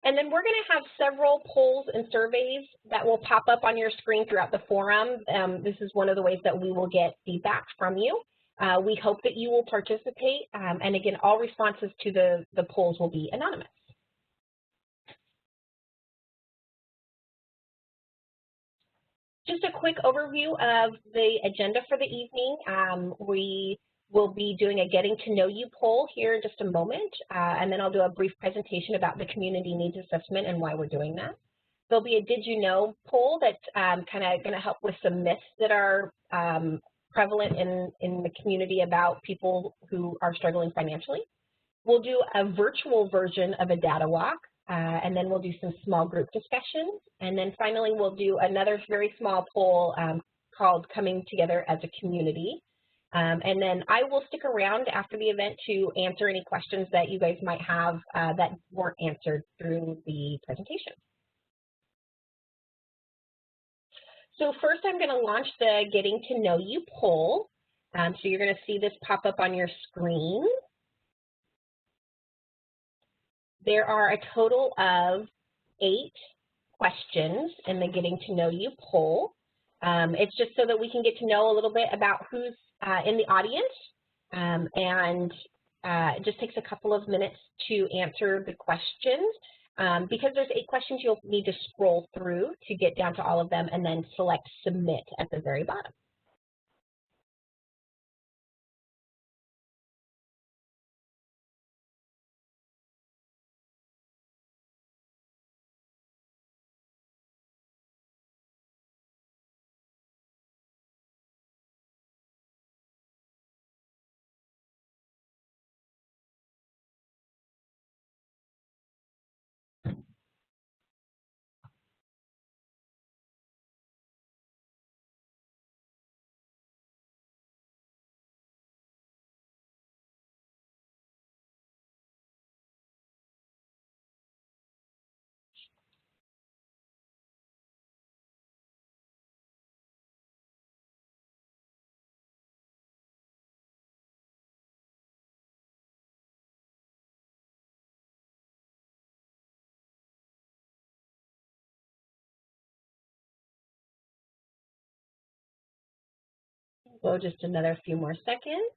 And then we're going to have several polls and surveys that will pop up on your screen throughout the forum. This is one of the ways that we will get feedback from you. We hope that you will participate. And again, all responses to the polls will be anonymous. Just a quick overview of the agenda for the evening. We will be doing a getting to know you poll here in just a moment, and then I'll do a brief presentation about the community needs assessment and why we're doing that. There'll be a did you know poll that's kind of going to help with some myths that are prevalent in the community about people who are struggling financially. We'll do a virtual version of a data walk. And then we'll do some small group discussions. And then finally, we'll do another very small poll called Coming Together as a Community. And then I will stick around after the event to answer any questions that you guys might have that weren't answered through the presentation. So first, I'm going to launch the Getting to Know You poll. So you're going to see this pop up on your screen. There are a total of 8 questions in the Getting to Know You poll. It's just so that we can get to know a little bit about who's in the audience, and it just takes a couple of minutes to answer the questions. Because there's 8 questions, you'll need to scroll through to get down to all of them and then select Submit at the very bottom. So just another few more seconds.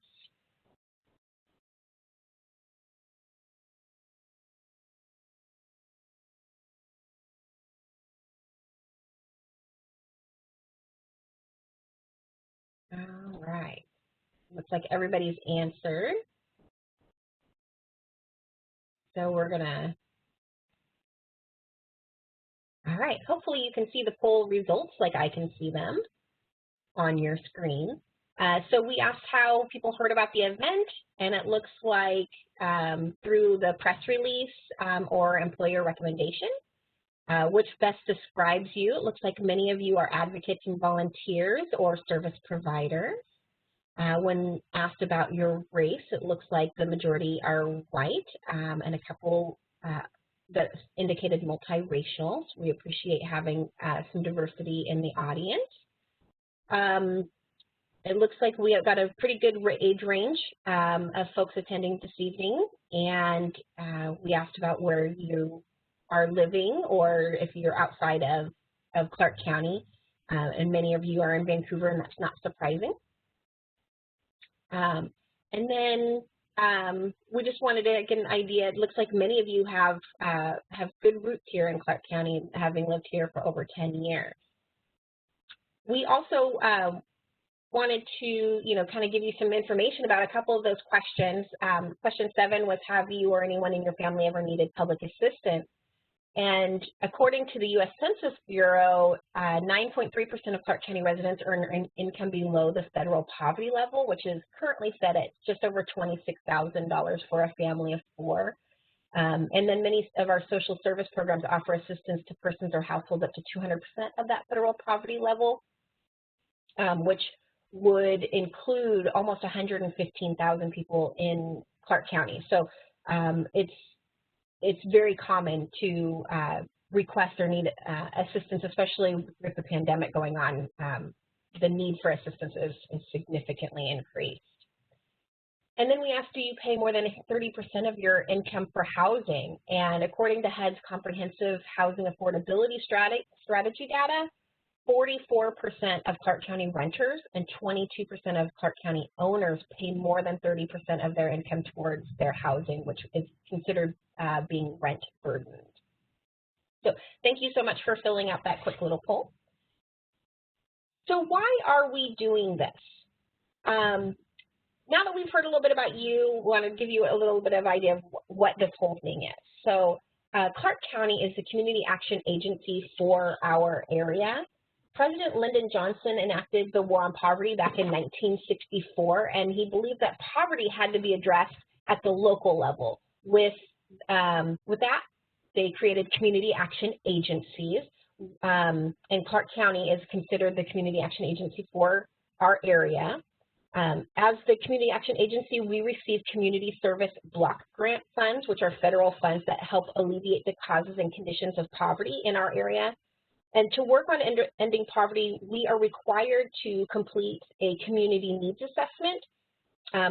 All right. Looks like everybody's answered. So we're gonna, all right, hopefully you can see the poll results like I can see them on your screen. So we asked how people heard about the event, and it looks like through the press release or employer recommendation. Which best describes you? It looks like many of you are advocates and volunteers or service providers. When asked about your race, it looks like the majority are white and a couple that indicated multiracial. So we appreciate having some diversity in the audience. It looks like we have got a pretty good age range of folks attending this evening, and we asked about where you are living or if you're outside of Clark County, and many of you are in Vancouver, and that's not surprising. And then we just wanted to get an idea. It looks like many of you have good roots here in Clark County, having lived here for over 10 years. We also wanted to, kind of give you some information about a couple of those questions. Question 7 was, have you or anyone in your family ever needed public assistance? And according to the U.S. Census Bureau, 9.3% of Clark County residents earn an income below the federal poverty level, which is currently set at just over $26,000 for a family of 4. And then many of our social service programs offer assistance to persons or households up to 200% of that federal poverty level, which would include almost 115,000 people in Clark County. So it's very common to request or need assistance, especially with the pandemic going on. The need for assistance is significantly increased. And then we asked, do you pay more than 30% of your income for housing? And according to HUD's comprehensive housing affordability strategy data, 44% of Clark County renters and 22% of Clark County owners pay more than 30% of their income towards their housing, which is considered being rent burdened. So thank you so much for filling out that quick little poll. So why are we doing this? Now that we've heard a little bit about you, we want to give you a little bit of idea of what this whole thing is. So Clark County is the community action agency for our area. President Lyndon Johnson enacted the War on Poverty back in 1964, and he believed that poverty had to be addressed at the local level. With that, they created community action agencies, and Clark County is considered the community action agency for our area. As the community action agency, we receive community service block grant funds, which are federal funds that help alleviate the causes and conditions of poverty in our area. And to work on ending poverty, we are required to complete a community needs assessment,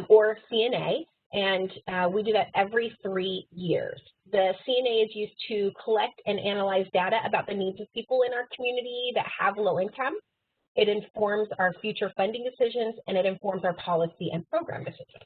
or CNA, and we do that every 3 years. The CNA is used to collect and analyze data about the needs of people in our community that have low income. It informs our future funding decisions, and it informs our policy and program decisions.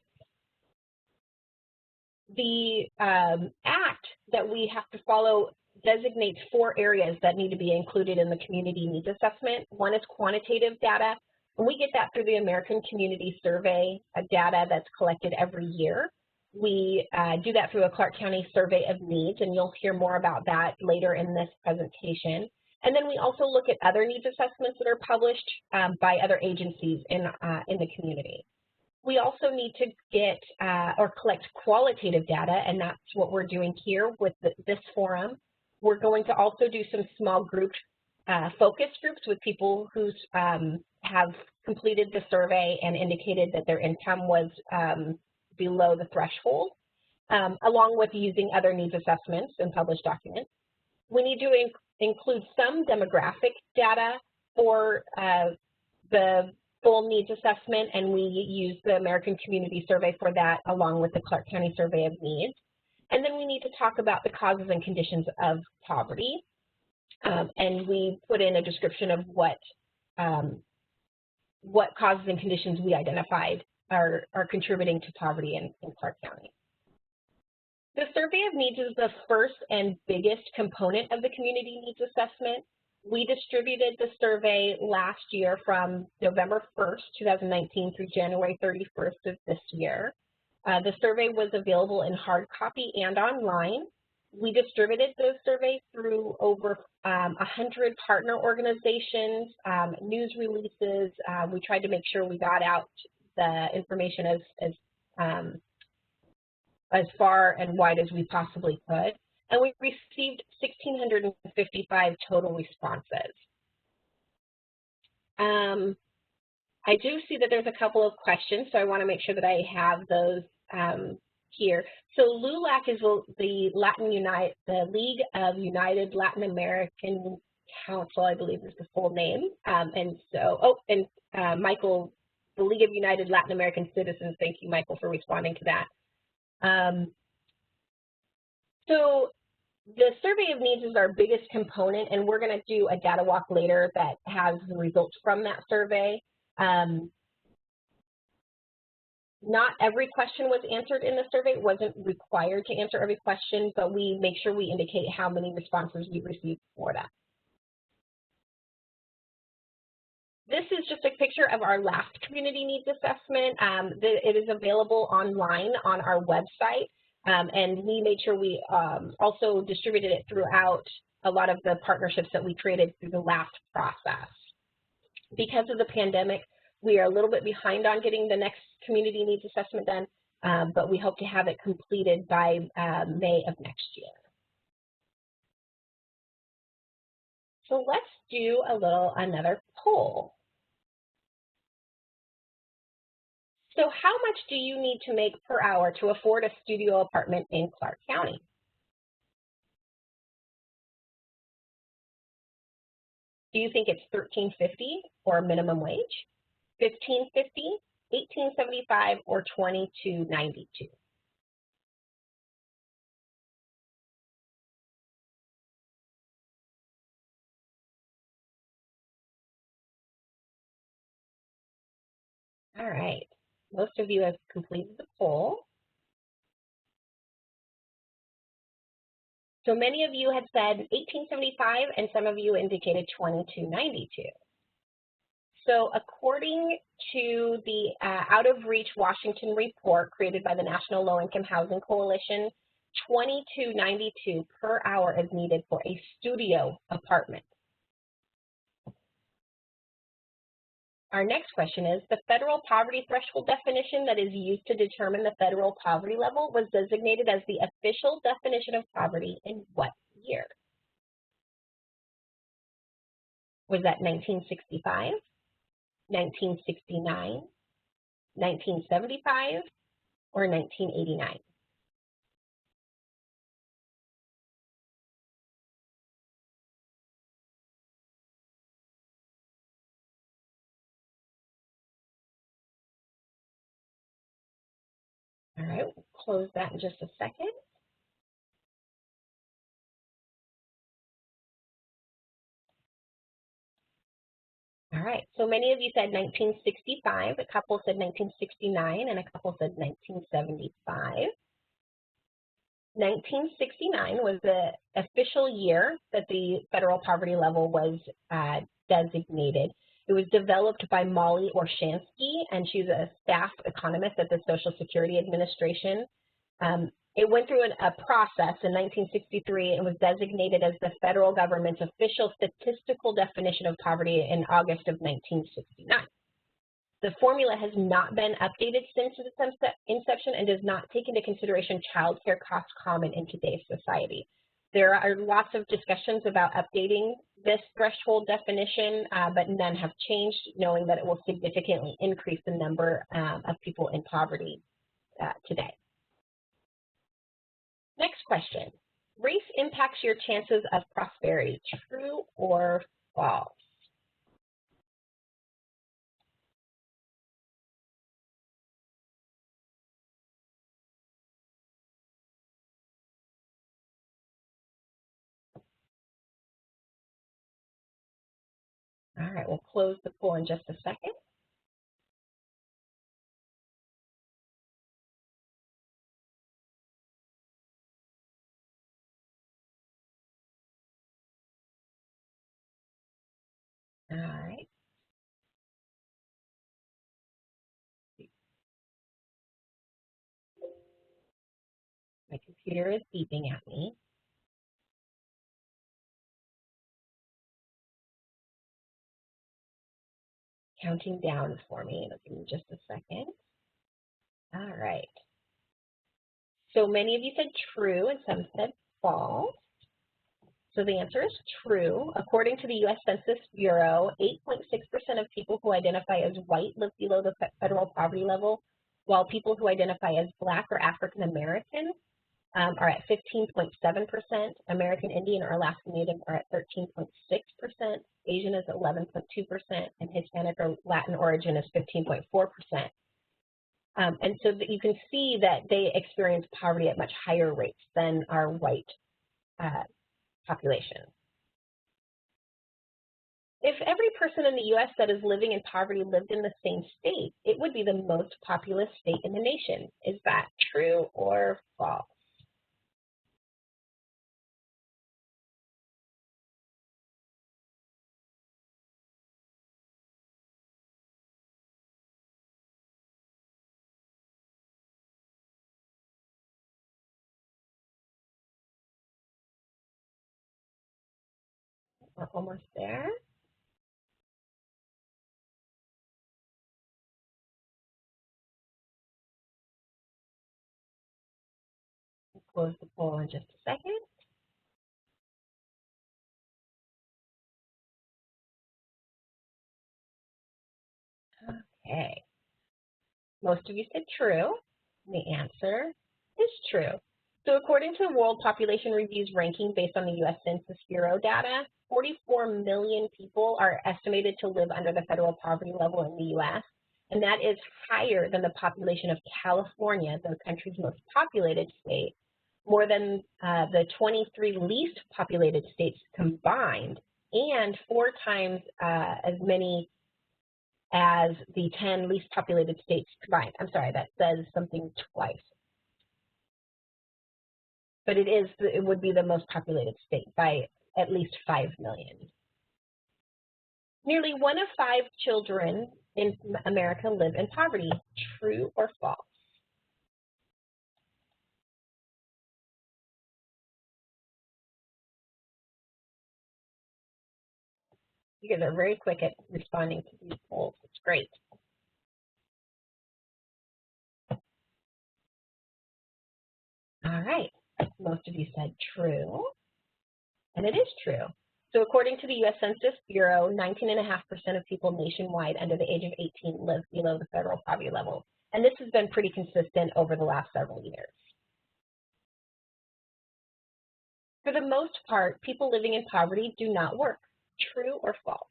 The act that we have to follow designates 4 areas that need to be included in the community needs assessment. One is quantitative data, and we get that through the American Community Survey data that's collected every year. We do that through a Clark County Survey of Needs, and you'll hear more about that later in this presentation. And then we also look at other needs assessments that are published by other agencies in the community. We also need to get or collect qualitative data, and that's what we're doing here with this forum. We're going to also do some small group focus groups with people who have completed the survey and indicated that their income was below the threshold, along with using other needs assessments and published documents. We need to include some demographic data for the full needs assessment, and we use the American Community Survey for that, along with the Clark County Survey of Needs. And then we need to talk about the causes and conditions of poverty, and we put in a description of what causes and conditions we identified are contributing to poverty in Clark County. The Survey of Needs is the first and biggest component of the Community Needs Assessment. We distributed the survey last year from November 1st, 2019 through January 31st of this year. The survey was available in hard copy and online. We distributed those surveys through over 100 partner organizations, news releases. We tried to make sure we got out the information as far and wide as we possibly could. And we received 1,655 total responses. I do see that there's a couple of questions, so I want to make sure that I have those here. So LULAC is the League of United Latin American Council, I believe is the full name. Michael, the League of United Latin American Citizens, thank you, Michael, for responding to that. So the Survey of Needs is our biggest component, and we're going to do a data walk later that has the results from that survey. Not every question was answered in the survey. It wasn't required to answer every question, but we make sure we indicate how many responses we received for that. This is just a picture of our last community needs assessment. It is available online on our website, and we made sure we also distributed it throughout a lot of the partnerships that we created through the last process. Because of the pandemic, we are a little bit behind on getting the next community needs assessment done, but we hope to have it completed by May of next year. So let's do another poll. So how much do you need to make per hour to afford a studio apartment in Clark County? Do you think it's $13.50 or minimum wage? $15.50 1875, or 2292? All right. Most of you have completed the poll. So many of you had said 1875, and some of you indicated 2292. So according to the Out of Reach Washington report created by the National Low Income Housing Coalition, $22.92 per hour is needed for a studio apartment. Our next question is, the federal poverty threshold definition that is used to determine the federal poverty level was designated as the official definition of poverty in what year? Was that 1965, 1969, 1975, or 1989? All right, we'll close that in just a second. All right, so many of you said 1965, a couple said 1969, and a couple said 1975. 1969 was the official year that the federal poverty level was designated. It was developed by Molly Orshansky, and she's a staff economist at the Social Security Administration. It went through a process in 1963 and was designated as the federal government's official statistical definition of poverty in August of 1969. The formula has not been updated since its inception and does not take into consideration child care costs common in today's society. There are lots of discussions about updating this threshold definition, but none have changed, knowing that it will significantly increase the number of people in poverty today. Next question. Race impacts your chances of prosperity, true or false? All right, we'll close the poll in just a second. All right. My computer is beeping at me. Counting down for me. Give me just a second. All right. So many of you said true and some said false. So the answer is true. According to the U.S. Census Bureau, 8.6% of people who identify as white live below the federal poverty level, while people who identify as Black or African American are at 15.7%. American Indian or Alaska Native are at 13.6%. Asian is 11.2%, and Hispanic or Latin origin is 15.4%. And so that you can see that they experience poverty at much higher rates than our white population. If every person in the U.S. that is living in poverty lived in the same state, it would be the most populous state in the nation. Is that true or false? We're almost there. We'll close the poll in just a second. Okay. Most of you said true. The answer is true. So according to World Population Review's ranking based on the U.S. Census Bureau data, 44 million people are estimated to live under the federal poverty level in the U.S. and that is higher than the population of California, the country's most populated state, more than the 23 least populated states combined, and 4 times as many as the 10 least populated states combined. I'm sorry, that says something twice. But it would be the most populated state by at least 5 million. Nearly 1 of 5 children in America live in poverty. True or false? You guys are very quick at responding to these polls. It's great. All right. Most of you said true, and it is true. So according to the U.S. Census Bureau, 19.5% of people nationwide under the age of 18 live below the federal poverty level. And this has been pretty consistent over the last several years. For the most part, people living in poverty do not work. True or false?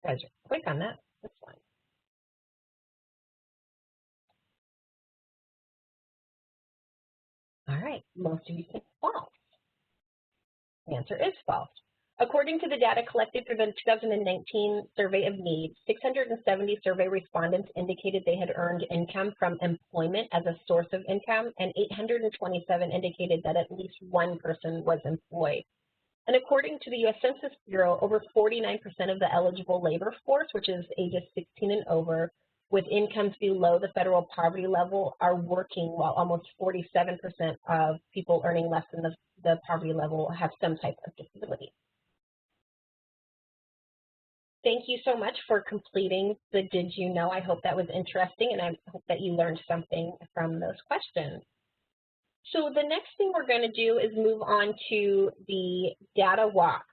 You guys are quick on that. That's fine. All right, most of you think false. The answer is false. According to the data collected through the 2019 Survey of Needs, 670 survey respondents indicated they had earned income from employment as a source of income, and 827 indicated that at least one person was employed. And according to the U.S. Census Bureau, over 49% of the eligible labor force, which is ages 16 and over, with incomes below the federal poverty level are working, while almost 47% of people earning less than the poverty level have some type of disability. Thank you so much for completing the Did You Know? I hope that was interesting, and I hope that you learned something from those questions. So the next thing we're going to do is move on to the data walk.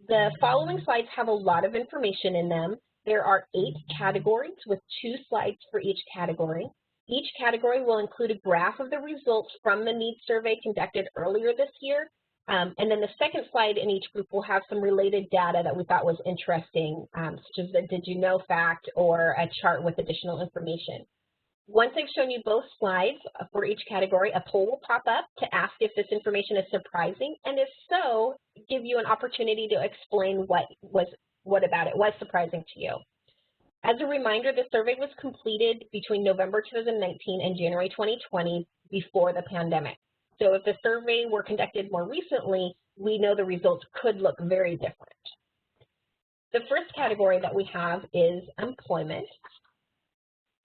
The following slides have a lot of information in them. There are 8 categories with 2 slides for each category. Each category will include a graph of the results from the needs survey conducted earlier this year. And then the second slide in each group will have some related data that we thought was interesting, such as the Did You Know fact or a chart with additional information. Once I've shown you both slides for each category, a poll will pop up to ask if this information is surprising, and if so, give you an opportunity to explain what about it was surprising to you. As a reminder, the survey was completed between November 2019 and January 2020 before the pandemic. So if the survey were conducted more recently, we know the results could look very different. The first category that we have is employment.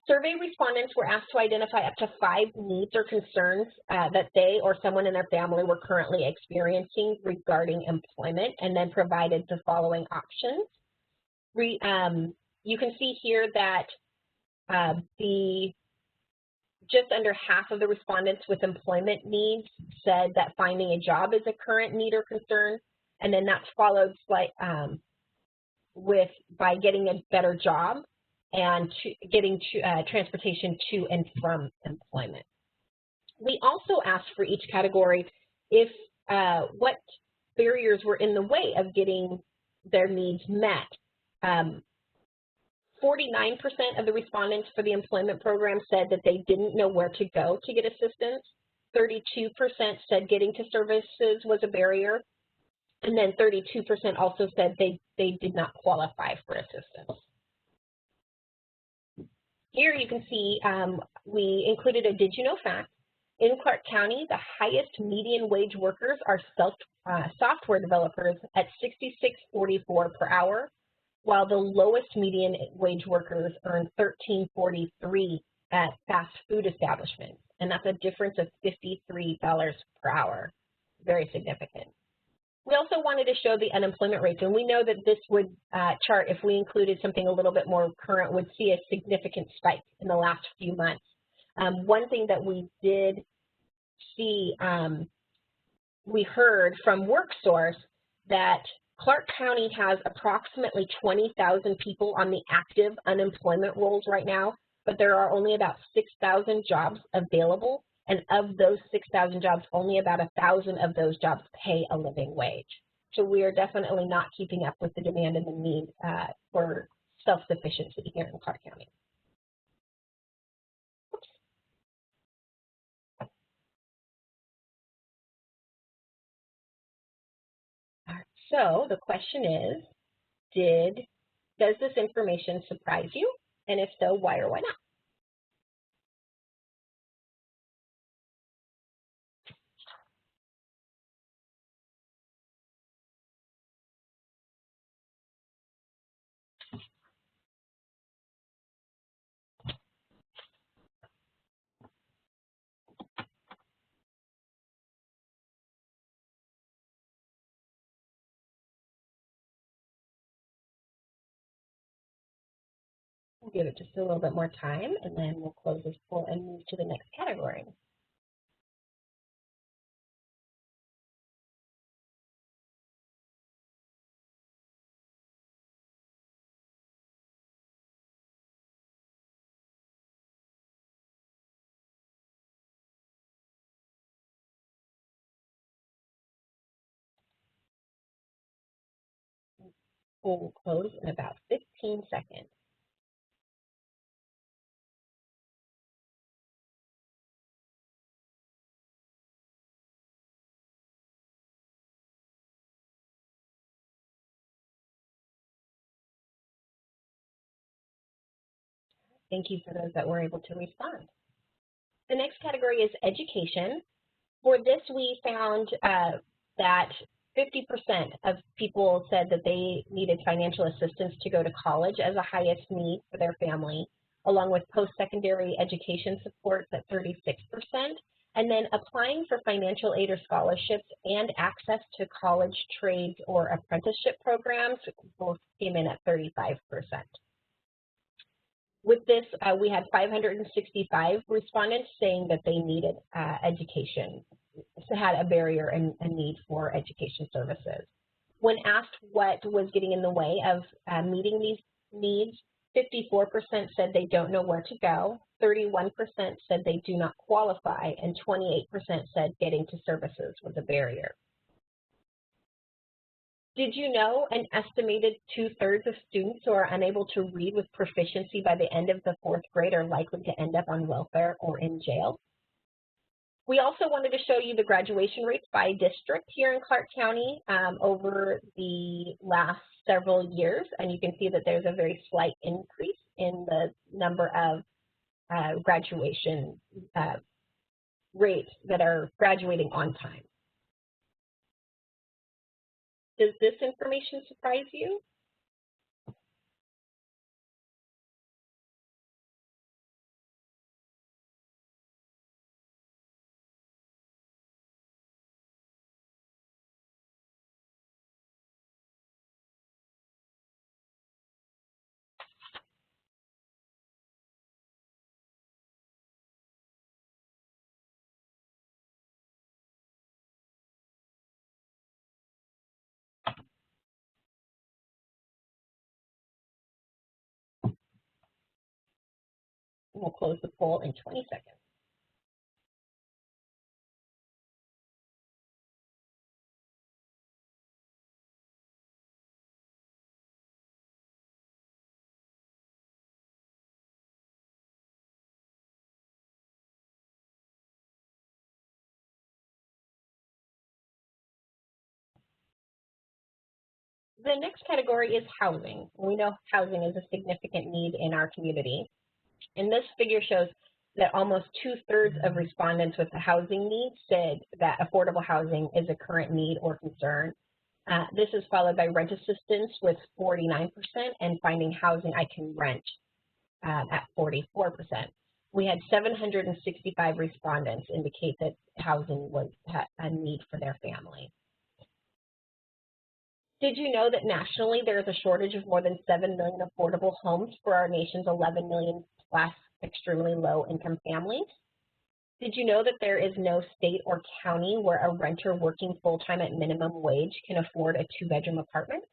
Survey respondents were asked to identify up to 5 needs or concerns that they or someone in their family were currently experiencing regarding employment, and then provided the following options. You can see here that just under half of the respondents with employment needs said that finding a job is a current need or concern, and then that's followed by getting a better job and getting transportation to and from employment. We also asked for each category if what barriers were in the way of getting their needs met. 49% of the respondents for the employment program said that they didn't know where to go to get assistance. 32% said getting to services was a barrier. And then 32% also said they did not qualify for assistance. Here you can see we included a Did You Know fact. In Clark County, the highest median wage workers are software developers at $66.44 per hour, while the lowest median wage workers earn $13.43 at fast food establishments, and that's a difference of $53 per hour. Very significant. We also wanted to show the unemployment rates, and we know that this would chart, if we included something a little bit more current, would see a significant spike in the last few months. One thing that we did see, we heard from WorkSource that Clark County has approximately 20,000 people on the active unemployment rolls right now, but there are only about 6,000 jobs available. And of those 6,000 jobs, only about 1,000 of those jobs pay a living wage. So we are definitely not keeping up with the demand and the need for self-sufficiency here in Clark County. All right, so the question is, does this information surprise you? And if so, why or why not? We'll give it just a little bit more time, and then we'll close this poll and move to the next category. We'll close in about 15 seconds. Thank you for those that were able to respond. The next category is education. For this, we found that 50% of people said that they needed financial assistance to go to college as a highest need for their family, along with post-secondary education supports at 36%, and then applying for financial aid or scholarships and access to college, trades, or apprenticeship programs both came in at 35%. With this, we had 565 respondents saying that they needed education, so had a barrier and a need for education services. When asked what was getting in the way of meeting these needs, 54% said they don't know where to go, 31% said they do not qualify, and 28% said getting to services was a barrier. Did you know an estimated 2/3 of students who are unable to read with proficiency by the end of the 4th grade are likely to end up on welfare or in jail? We also wanted to show you the graduation rates by district here in Clark County over the last several years, and you can see that there's a very slight increase in the number of graduation rates that are graduating on time. Does this information surprise you? We'll close the poll in 20 seconds. The next category is housing. We know housing is a significant need in our community. And this figure shows that almost 2/3 of respondents with a housing need said that affordable housing is a current need or concern. This is followed by rent assistance with 49% and finding housing I can rent at 44%. We had 765 respondents indicate that housing was a need for their family. Did you know that nationally there is a shortage of more than 7 million affordable homes for our nation's 11 million plus extremely low income families? Did you know that there is no state or county where a renter working full-time at minimum wage can afford a 2-bedroom apartment?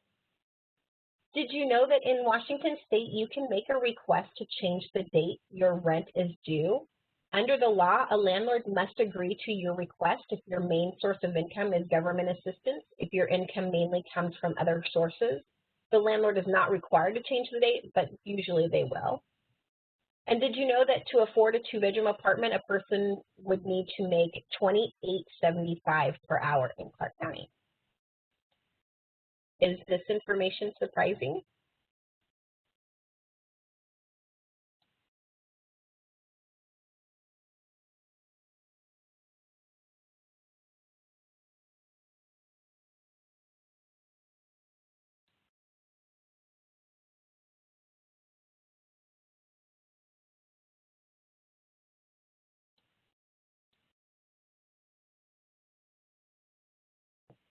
Did you know that in Washington state you can make a request to change the date your rent is due? Under the law, a landlord must agree to your request if your main source of income is government assistance. If your income mainly comes from other sources, the landlord is not required to change the date, but usually they will. And did you know that to afford a two-bedroom apartment, a person would need to make $28.75 per hour in Clark County? Is this information surprising?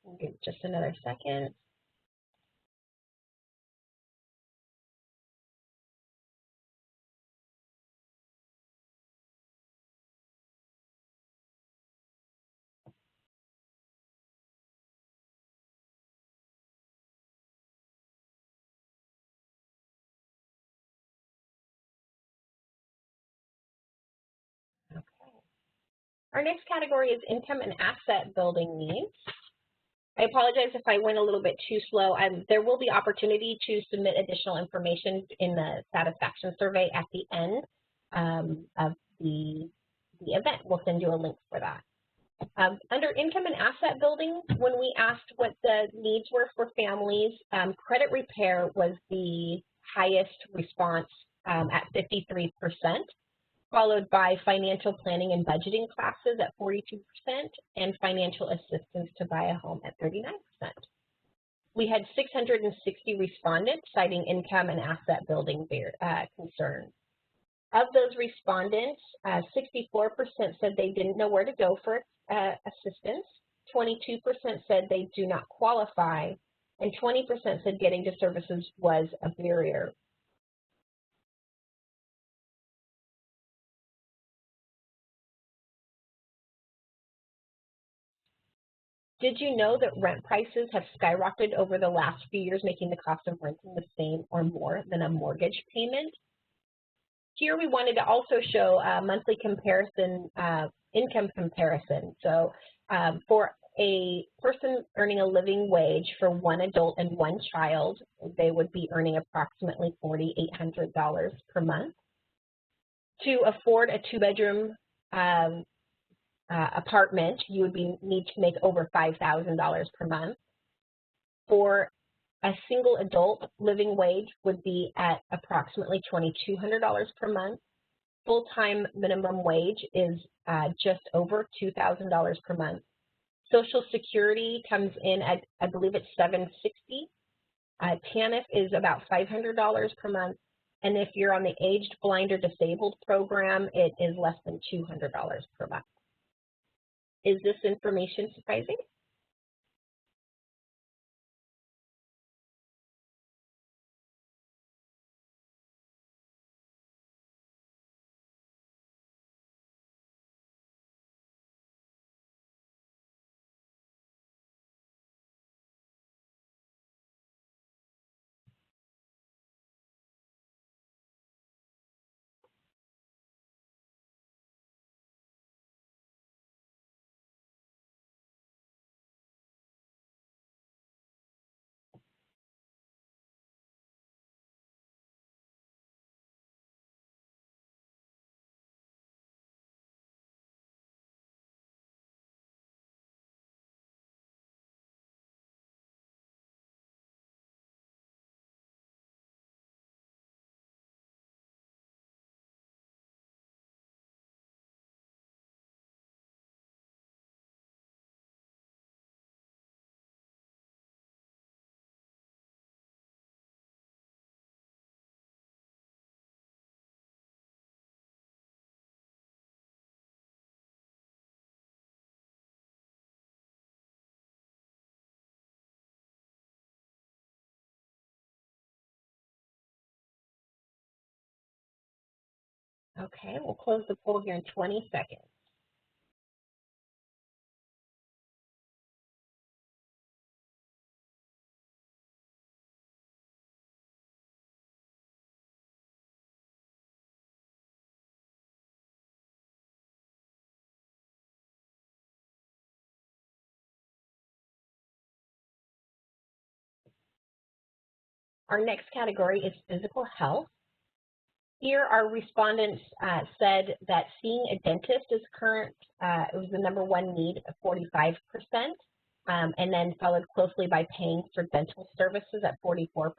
We'll give just another second. Okay. Our next category is income and asset building needs. I apologize if I went a little bit too slow. There will be opportunity to submit additional information in the satisfaction survey at the end of the event. We'll send you a link for that. Under income and asset building, when we asked what the needs were for families, credit repair was the highest response at 53%, followed by financial planning and budgeting classes at 42%, and financial assistance to buy a home at 39%. We had 660 respondents citing income and asset building concerns. Of those respondents, 64% said they didn't know where to go for assistance, 22% said they do not qualify, and 20% said getting to services was a barrier. Did you know that rent prices have skyrocketed over the last few years, making the cost of renting the same or more than a mortgage payment? Here we wanted to also show a monthly comparison, income comparison. So for a person earning a living wage for one adult and one child, they would be earning approximately $4,800 per month. To afford a two-bedroom apartment, you would need to make over $5,000 per month. For a single adult, living wage would be at approximately $2,200 per month. Full-time minimum wage is just over $2,000 per month. Social Security comes in at, I believe it's $760. TANF is about $500 per month. And if you're on the aged, blind, or disabled program, it is less than $200 per month. Is this information surprising? Okay, we'll close the poll here in 20 seconds. Our next category is physical health. Here, our respondents said that seeing a dentist is it was the #1 need of 45%, and then followed closely by paying for dental services at 44%,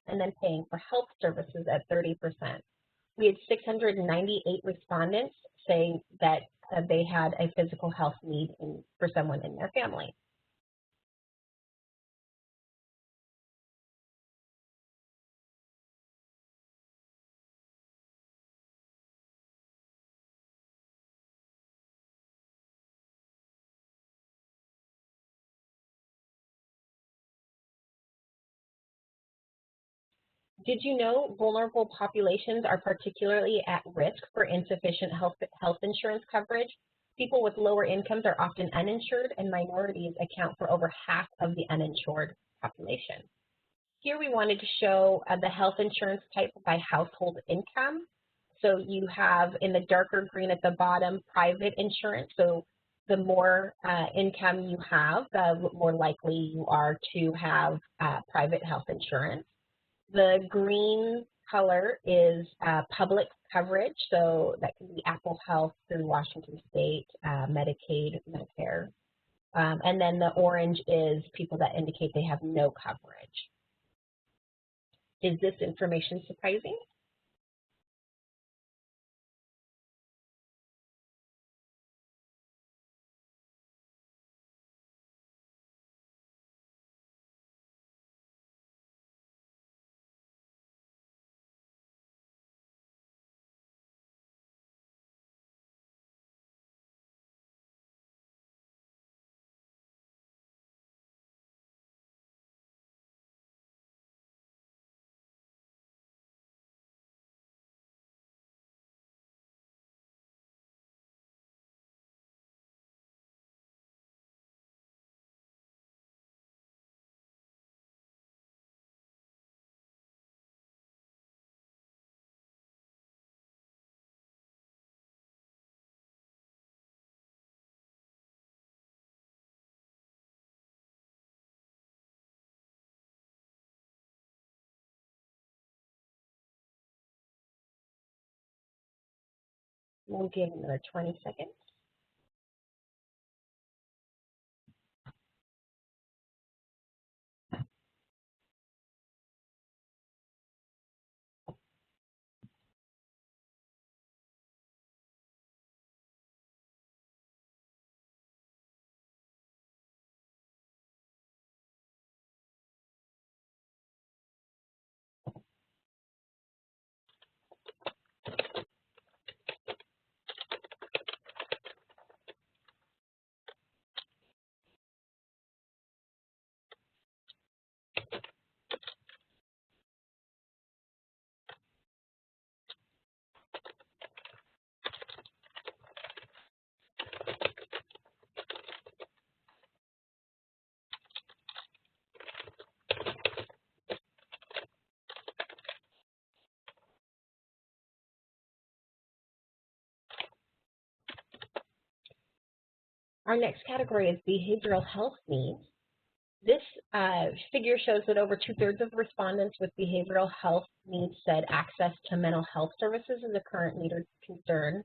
and then paying for health services at 30%. We had 698 respondents saying that they had a physical health need for someone in their family. Did you know vulnerable populations are particularly at risk for insufficient health insurance coverage? People with lower incomes are often uninsured, and minorities account for over half of the uninsured population. Here we wanted to show the health insurance type by household income. So you have in the darker green at the bottom, private insurance. So the more income you have, the more likely you are to have private health insurance. The green color is public coverage, so that can be Apple Health through Washington State, Medicaid, Medicare. And then the orange is people that indicate they have no coverage. Is this information surprising? We'll give another 20 seconds. Our next category is behavioral health needs. This figure shows that over 2/3 of respondents with behavioral health needs said access to mental health services is a current need or concern.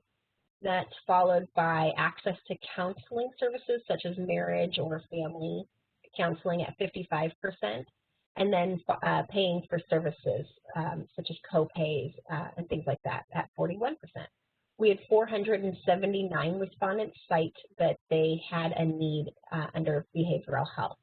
That's followed by access to counseling services such as marriage or family counseling at 55%, and then paying for services such as co-pays and things like that at 41%. We had 479 respondents cite that they had a need under behavioral health.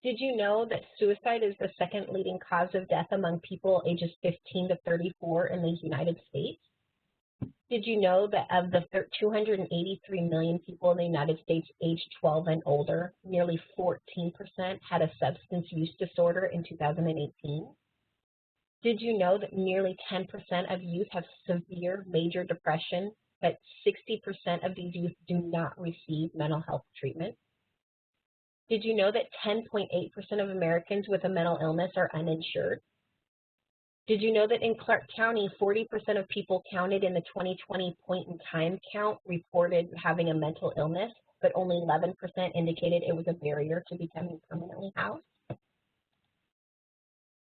Did you know that suicide is the second leading cause of death among people ages 15 to 34 in the United States? Did you know that of the 283 million people in the United States aged 12 and older, nearly 14% had a substance use disorder in 2018? Did you know that nearly 10% of youth have severe major depression, but 60% of these youth do not receive mental health treatment? Did you know that 10.8% of Americans with a mental illness are uninsured? Did you know that in Clark County, 40% of people counted in the 2020 point-in-time count reported having a mental illness, but only 11% indicated it was a barrier to becoming permanently housed?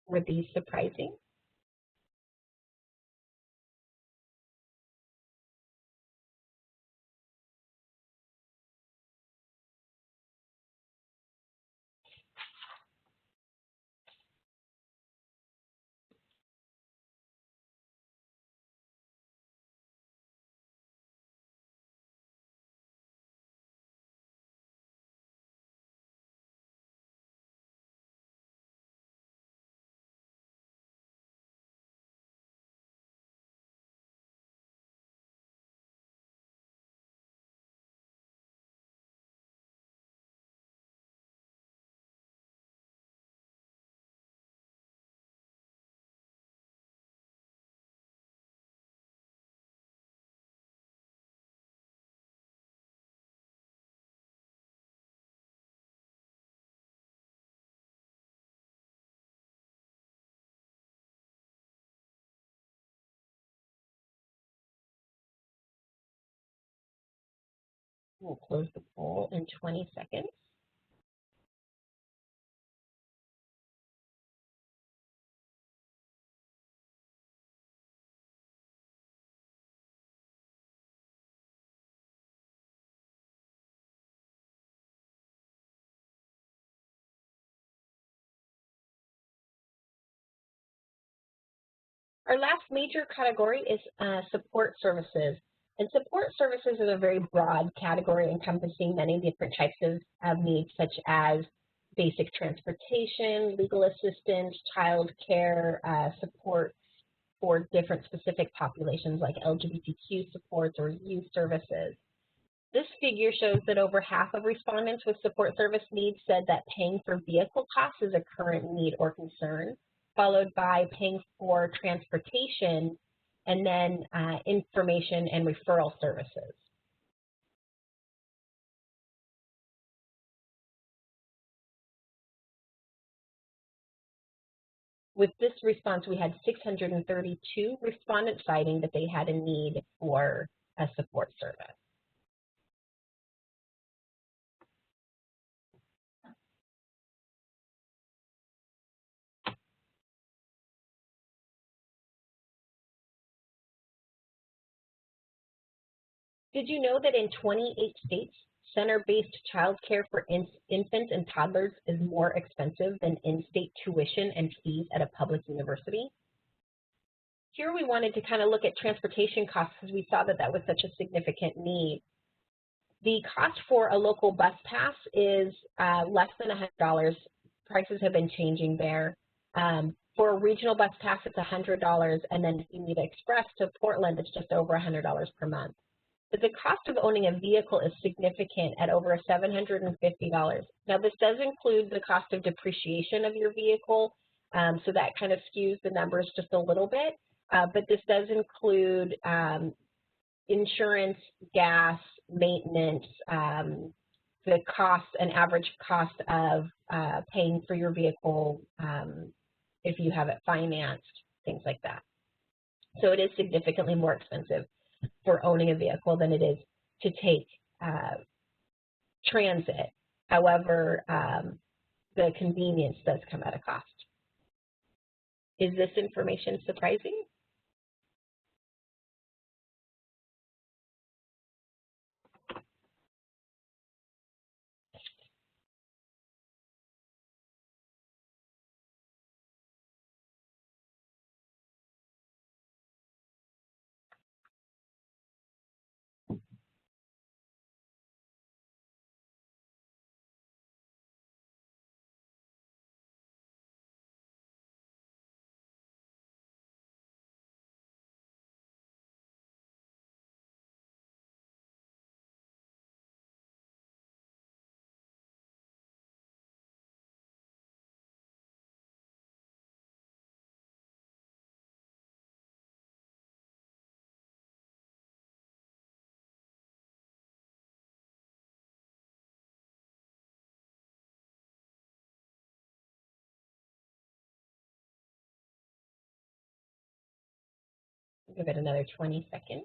Were these surprising? We'll close the poll in 20 seconds. Our last major category is support services. And support services is a very broad category encompassing many different types of needs, such as basic transportation, legal assistance, child care, support for different specific populations like LGBTQ supports or youth services. This figure shows that over half of respondents with support service needs said that paying for vehicle costs is a current need or concern, followed by paying for transportation, and then information and referral services. With this response, we had 632 respondents citing that they had a need for a support service. Did you know that in 28 states, center-based child care for infants and toddlers is more expensive than in-state tuition and fees at a public university? Here we wanted to kind of look at transportation costs because we saw that that was such a significant need. The cost for a local bus pass is less than $100. Prices have been changing there. For a regional bus pass, it's $100, and then if you need express to Portland, it's just over $100 per month. But the cost of owning a vehicle is significant at over $750. Now, this does include the cost of depreciation of your vehicle, so that kind of skews the numbers just a little bit. But this does include insurance, gas, maintenance, the cost, an average cost of paying for your vehicle if you have it financed, things like that. So it is significantly more expensive for owning a vehicle than it is to take transit. However, the convenience does come at a cost. Is this information surprising? Give it another 20 seconds.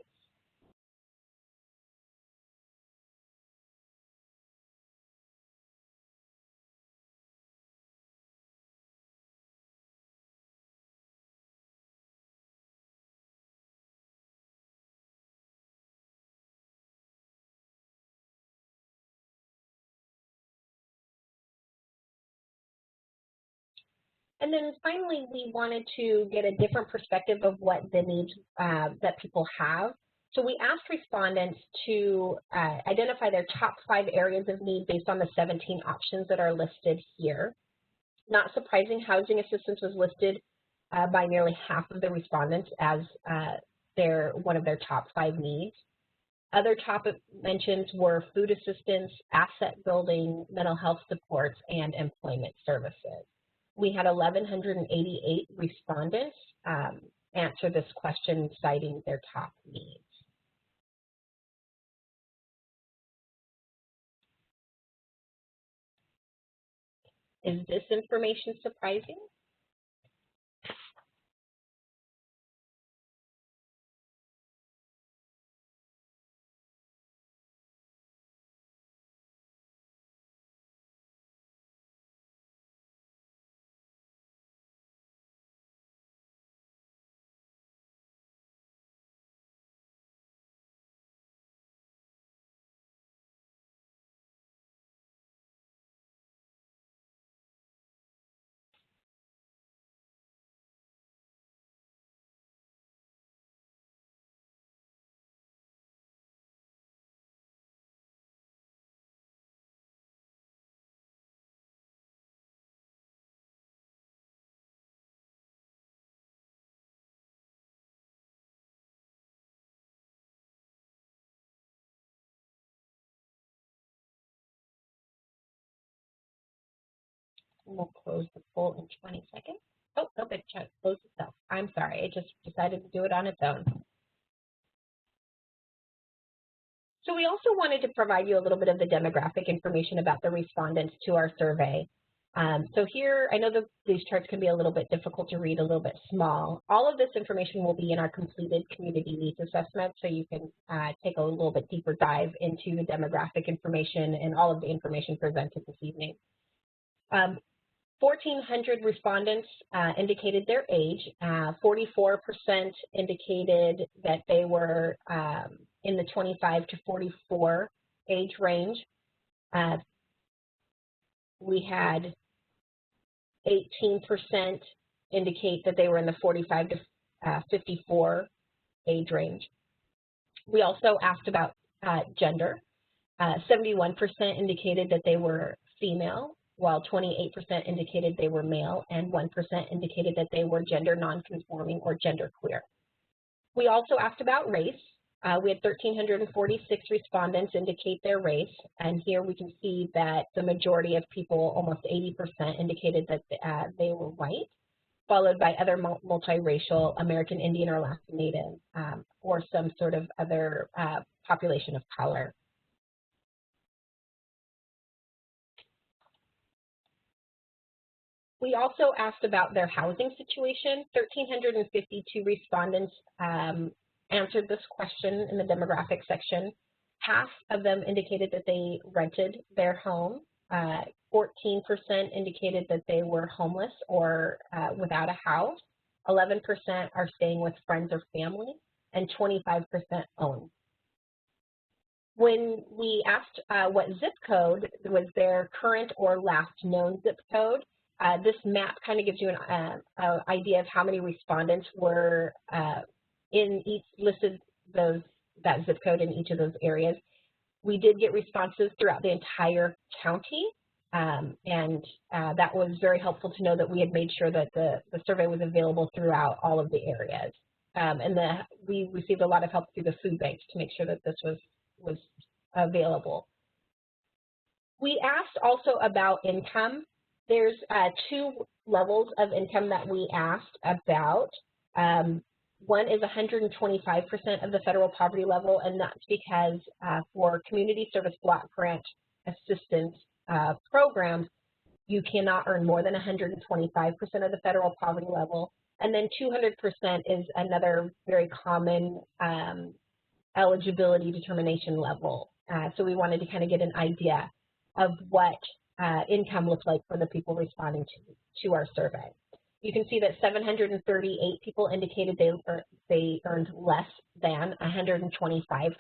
And then finally, we wanted to get a different perspective of what the needs that people have. So we asked respondents to identify their top 5 areas of need based on the 17 options that are listed here. Not surprising, housing assistance was listed by nearly half of the respondents as one of their top 5 needs. Other topic mentions were food assistance, asset building, mental health supports, and employment services. We had 1,188 respondents answer this question citing their top needs. Is this information surprising? We'll close the poll in 20 seconds. Oh, nope, it closed itself. I'm sorry, it just decided to do it on its own. So we also wanted to provide you a little bit of the demographic information about the respondents to our survey. So here, I know that these charts can be a little bit difficult to read, a little bit small. All of this information will be in our completed community needs assessment, so you can take a little bit deeper dive into the demographic information and all of the information presented this evening. 1,400 respondents indicated their age. 44% indicated that they were in the 25 to 44 age range. We had 18% indicate that they were in the 45 to 54 age range. We also asked about gender. 71% indicated that they were female, while 28% indicated they were male, and 1% indicated that they were gender nonconforming or genderqueer. We also asked about race. We had 1,346 respondents indicate their race, and here we can see that the majority of people, almost 80%, indicated that they were white, followed by other multiracial, American Indian or Alaska Native, or some sort of other population of color. We also asked about their housing situation. 1,352 respondents answered this question in the demographic section. Half of them indicated that they rented their home. 14% indicated that they were homeless or without a house. 11% are staying with friends or family, and 25% own. When we asked what zip code was their current or last known zip code, this map kind of gives you an idea of how many respondents were in each listed that zip code in each of those areas. We did get responses throughout the entire county, and that was very helpful to know that we had made sure that the survey was available throughout all of the areas. And we received a lot of help through the food banks to make sure that this was available. We asked also about income. There's 2 levels of income that we asked about. One is 125% of the federal poverty level, and that's because for community service block grant assistance programs, you cannot earn more than 125% of the federal poverty level. And then 200% is another very common eligibility determination level. So we wanted to kind of get an idea of what income looks like for the people responding to our survey. You can see that 738 people indicated they earned less than 125%,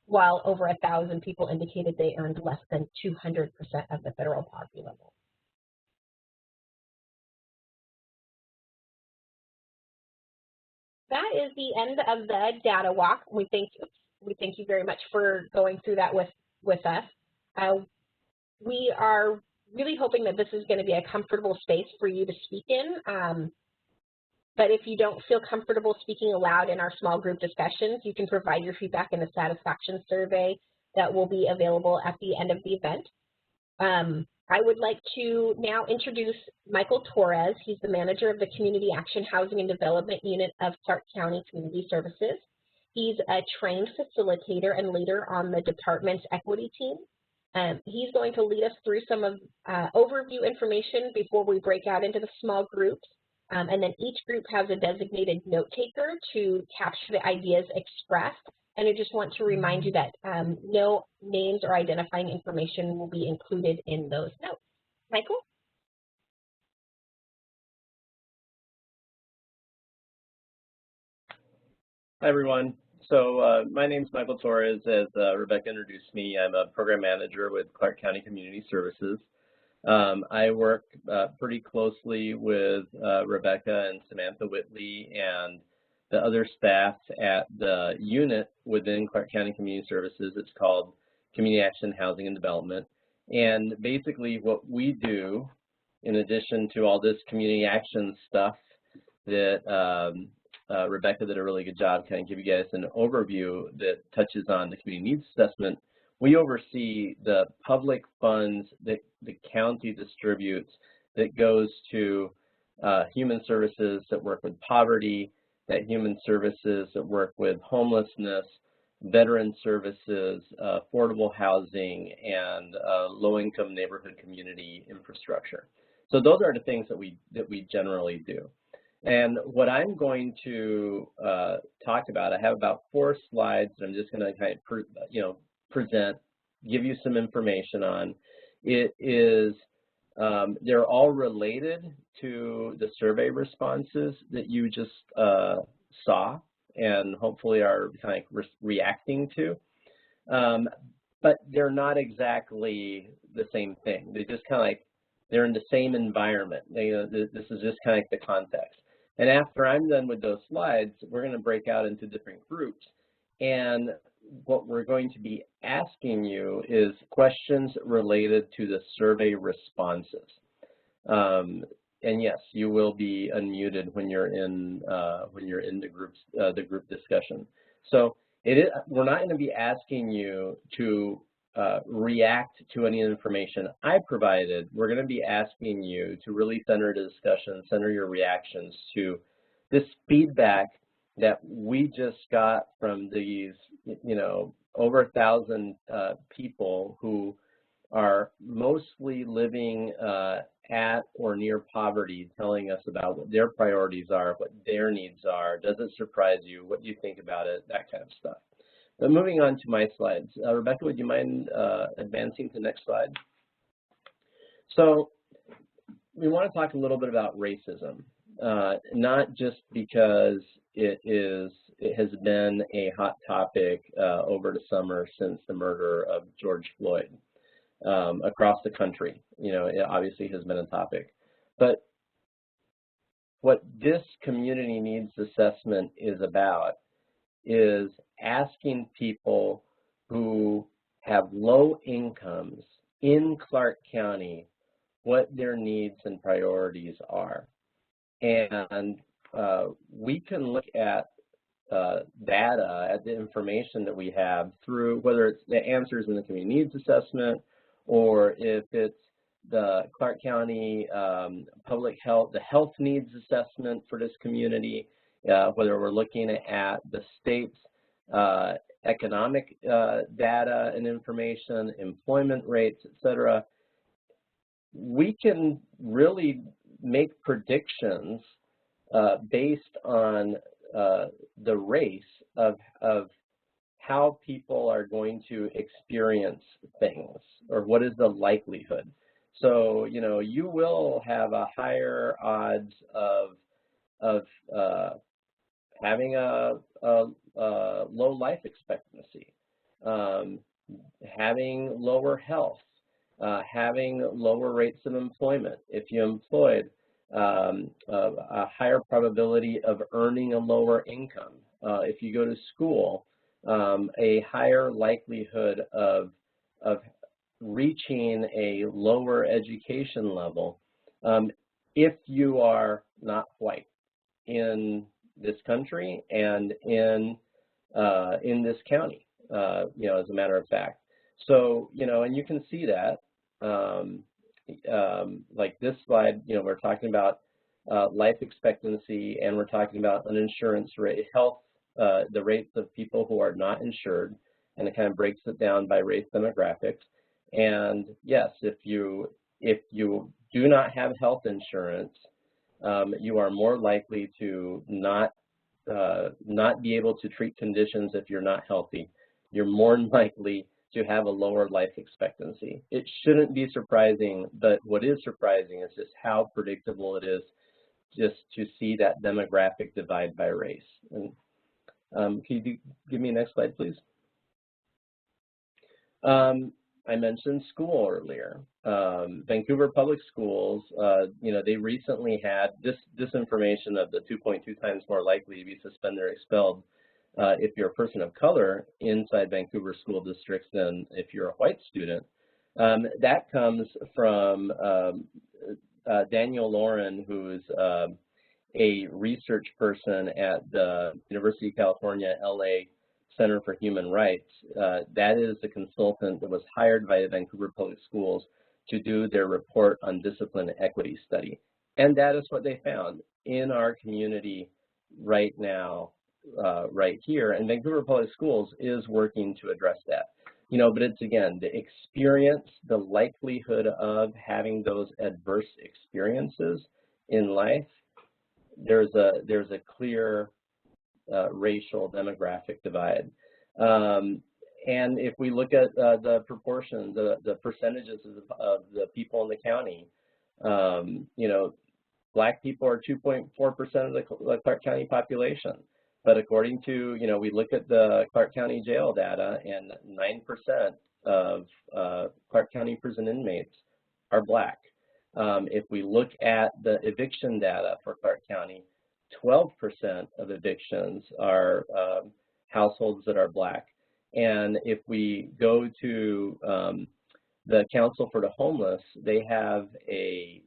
while over 1,000 people indicated they earned less than 200% of the federal poverty level. That is the end of the data walk. We thank you very much for going through that with us. We are really hoping that this is going to be a comfortable space for you to speak in. But if you don't feel comfortable speaking aloud in our small group discussions, you can provide your feedback in the satisfaction survey that will be available at the end of the event. I would like to now introduce Michael Torres. He's the manager of the Community Action Housing and Development Unit of Clark County Community Services. He's a trained facilitator and leader on the department's equity team. He's going to lead us through some of overview information before we break out into the small groups. And then each group has a designated note taker to capture the ideas expressed. And I just want to remind you that no names or identifying information will be included in those notes. Michael? Hi, everyone. So my name is Michael Torres. As Rebecca introduced me, I'm a program manager with Clark County Community Services. I work pretty closely with Rebecca and Samantha Whitley and the other staff at the unit within Clark County Community Services. It's called Community Action Housing and Development. And basically what we do, in addition to all this community action stuff that Rebecca did a really good job kind of give you guys an overview that touches on the community needs assessment, we oversee the public funds that the county distributes that goes to human services that work with poverty, that human services that work with homelessness, veteran services, affordable housing, and low-income neighborhood community infrastructure. So those are the things that we generally do. And what I'm going to talk about, I have about 4 slides that I'm just going to kind of present, give you some information on. It is, they're all related to the survey responses that you just saw and hopefully are kind of reacting to. But they're not exactly the same thing. They just kind of like, they're in the same environment. This is just kind of like the context. And after I'm done with those slides, we're going to break out into different groups. And what we're going to be asking you is questions related to the survey responses. And yes, you will be unmuted when you're in the group discussion. So we're not going to be asking you to react to any information I provided. We're going to be asking you to really center the discussion, center your reactions to this feedback that we just got from these, over 1,000 people who are mostly living at or near poverty, telling us about what their priorities are, what their needs are. Does it surprise you? What do you think about it? That kind of stuff. But moving on to my slides. Rebecca, would you mind advancing to the next slide? So we want to talk a little bit about racism, not just because it has been a hot topic over the summer since the murder of George Floyd across the country. It obviously has been a topic. But what this community needs assessment is about is asking people who have low incomes in Clark County what their needs and priorities are. And we can look at data, at the information that we have through whether it's the answers in the community needs assessment or if it's the Clark County public health, the health needs assessment for this community, whether we're looking at the state's economic data and information, employment rates, et cetera. We can really make predictions based on the race of how people are going to experience things, or what is the likelihood. So, you will have a higher odds of having a low life expectancy, having lower health, having lower rates of employment. If you're employed, a higher probability of earning a lower income. If you go to school, a higher likelihood of reaching a lower education level if you are not white in this country and in this county, as a matter of fact. So, and you can see that, like this slide, we're talking about life expectancy, and we're talking about uninsurance rate, health, the rates of people who are not insured, and it kind of breaks it down by race demographics. And yes, if you do not have health insurance, you are more likely to not be able to treat conditions if you're not healthy. You're more likely to have a lower life expectancy. It shouldn't be surprising, but what is surprising is just how predictable it is just to see that demographic divide by race. And can you give me a next slide, please? I mentioned school earlier. Vancouver Public Schools, they recently had this information of the 2.2 times more likely to be suspended or expelled if you're a person of color inside Vancouver school districts than if you're a white student. That comes from Daniel Lauren, who's a research person at the University of California, LA Center for Human Rights. That is the consultant that was hired by the Vancouver Public Schools to do their report on discipline equity study. And that is what they found in our community right now, right here. And Vancouver Public Schools is working to address that. But it's, again, the experience, the likelihood of having those adverse experiences in life. There's a clear racial demographic divide. And if we look at the proportion, the percentages of the people in the county, Black people are 2.4% of the Clark County population. But according to, we look at the Clark County jail data, and 9% of Clark County prison inmates are Black. If we look at the eviction data for Clark County, 12% of evictions are households that are Black. And if we go to the Council for the Homeless, they have a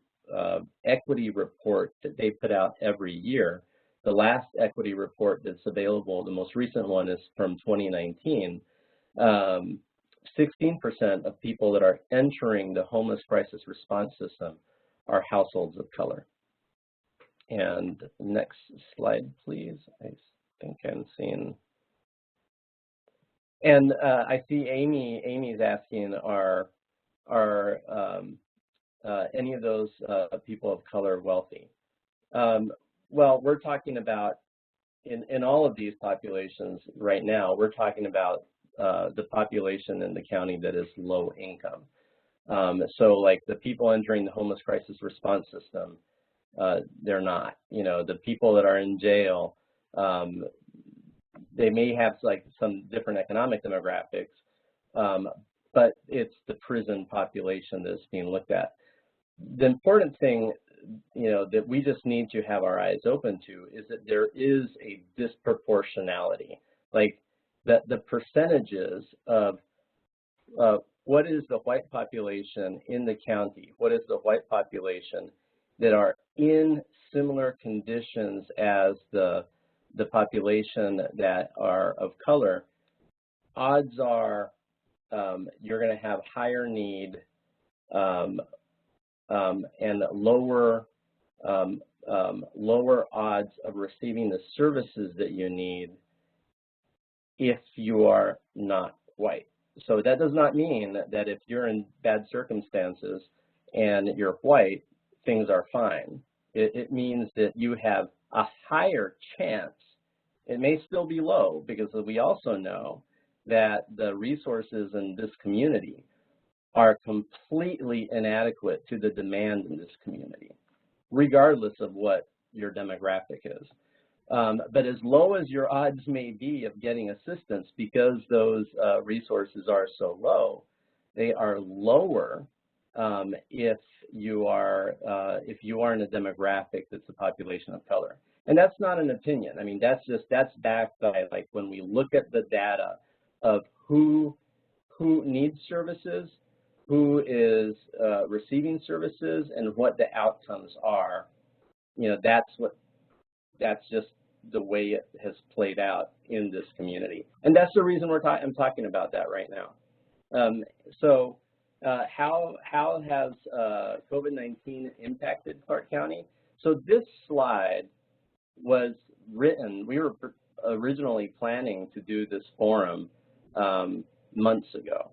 equity report that they put out every year. The last equity report that's available, the most recent one, is from 2019. 16% of people that are entering the homeless crisis response system are households of color. And next slide, please. I think I'm seeing. And I see Amy's asking, are any of those people of color wealthy? Well, we're talking about, in all of these populations right now, we're talking about the population in the county that is low income. So like the people entering the homeless crisis response system, they're not. The people that are in jail, they may have like some different economic demographics, but it's the prison population that's being looked at. The important thing, that we just need to have our eyes open to is that there is a disproportionality. Like the percentages of what is the white population in the county, what is the white population that are in similar conditions as the population that are of color, odds are you're going to have higher need and lower odds of receiving the services that you need if you are not white. So that does not mean that if you're in bad circumstances and you're white, things are fine. It means that you have a higher chance. It may still be low because we also know that the resources in this community are completely inadequate to the demand in this community, regardless of what your demographic is. But as low as your odds may be of getting assistance, because those resources are so low, they are lower if you are in a demographic that's a population of color. And that's not an opinion. I mean, that's backed by, like, when we look at the data of who needs services, who is receiving services, and what the outcomes are. You know, that's just the way it has played out in this community. And that's the reason I'm talking about that right now. How has COVID-19 impacted Clark County? So this slide was written, we were originally planning to do this forum months ago.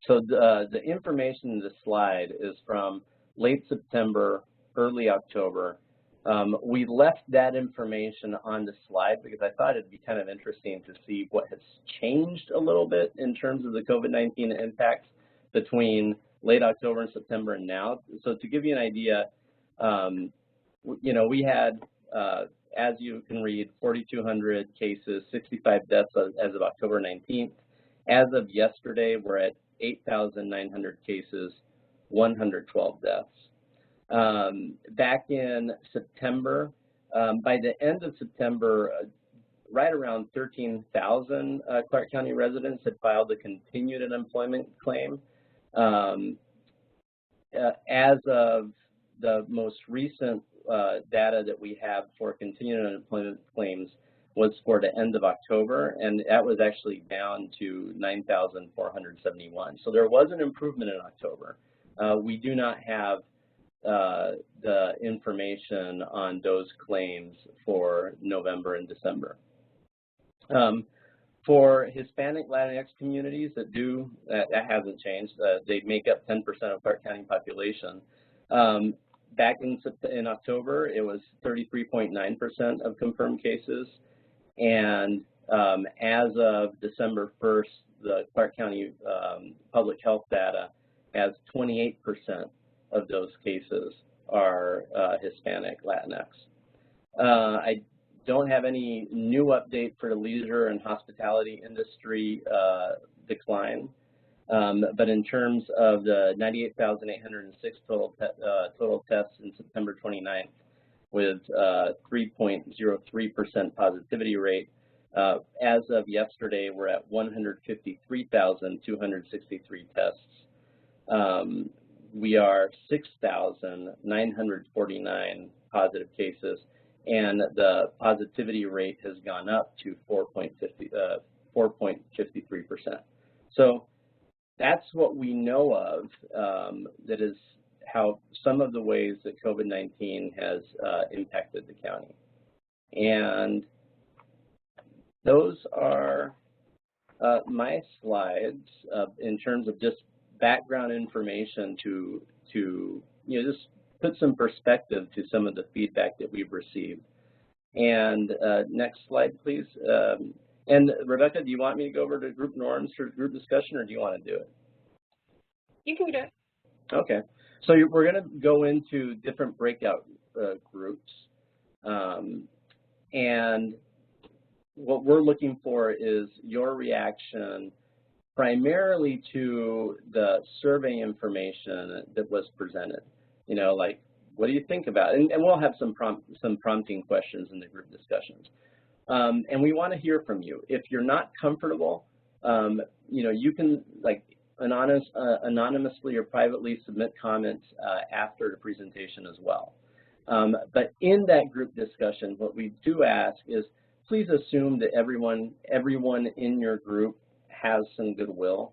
So the information in this slide is from late September, early October. We left that information on the slide because I thought it'd be kind of interesting to see what has changed a little bit in terms of the COVID-19 impacts between late October and September and now. So to give you an idea, you know, we had, as you can read, 4,200 cases, 65 deaths as of October 19th. As of yesterday, we're at 8,900 cases, 112 deaths. Back in September, by the end of September, right around 13,000 Clark County residents had filed a continued unemployment claim. As of the most recent data that we have for continued unemployment claims was for the end of October, and that was actually down to 9,471. So there was an improvement in October. We do not have the information on those claims for November and December. For Hispanic Latinx communities that hasn't changed. They make up 10% of Clark County population. Back in October, it was 33.9% of confirmed cases. And as of December 1st, the Clark County public health data has 28% of those cases are Hispanic Latinx. I don't have any new update for the leisure and hospitality industry decline, but in terms of the 98,806 total tests in September 29th with 3.03% positivity rate, as of yesterday, we're at 153,263 tests. We are 6,949 positive cases, and the positivity rate has gone up to 4.53%. So that's what we know of. That is how some of the ways that COVID-19 has impacted the county. And those are my slides in terms of just background information to just put some perspective to some of the feedback that we've received. And next slide, please. And Rebecca, do you want me to go over to group norms for group discussion, or do you want to do it? You can do it. Okay. So we're going to go into different breakout groups. And what we're looking for is your reaction primarily to the survey information that was presented. You know, like, what do you think about it? And we'll have some prompting questions in the group discussions. And we want to hear from you. If you're not comfortable, you know, you can, like, anonymously or privately submit comments after the presentation as well. But in that group discussion, what we do ask is, please assume that everyone in your group has some goodwill.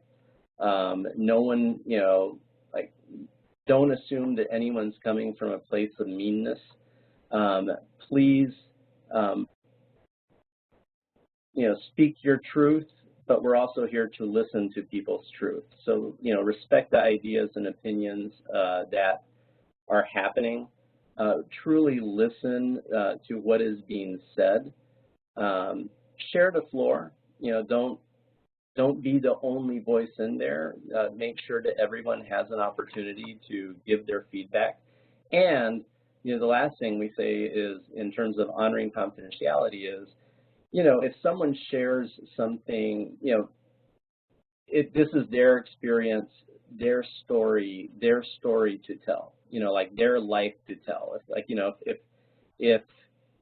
No one, you know, like, don't assume that anyone's coming from a place of meanness. Please, you know, speak your truth, but we're also here to listen to people's truth. So, you know, respect the ideas and opinions that are happening. truly listen to what is being said. Share the floor. Don't be the only voice in there. Make sure that everyone has an opportunity to give their feedback. And the last thing we say is, in terms of honoring confidentiality, is if someone shares something, this is their experience, their story to tell. Like their life to tell. If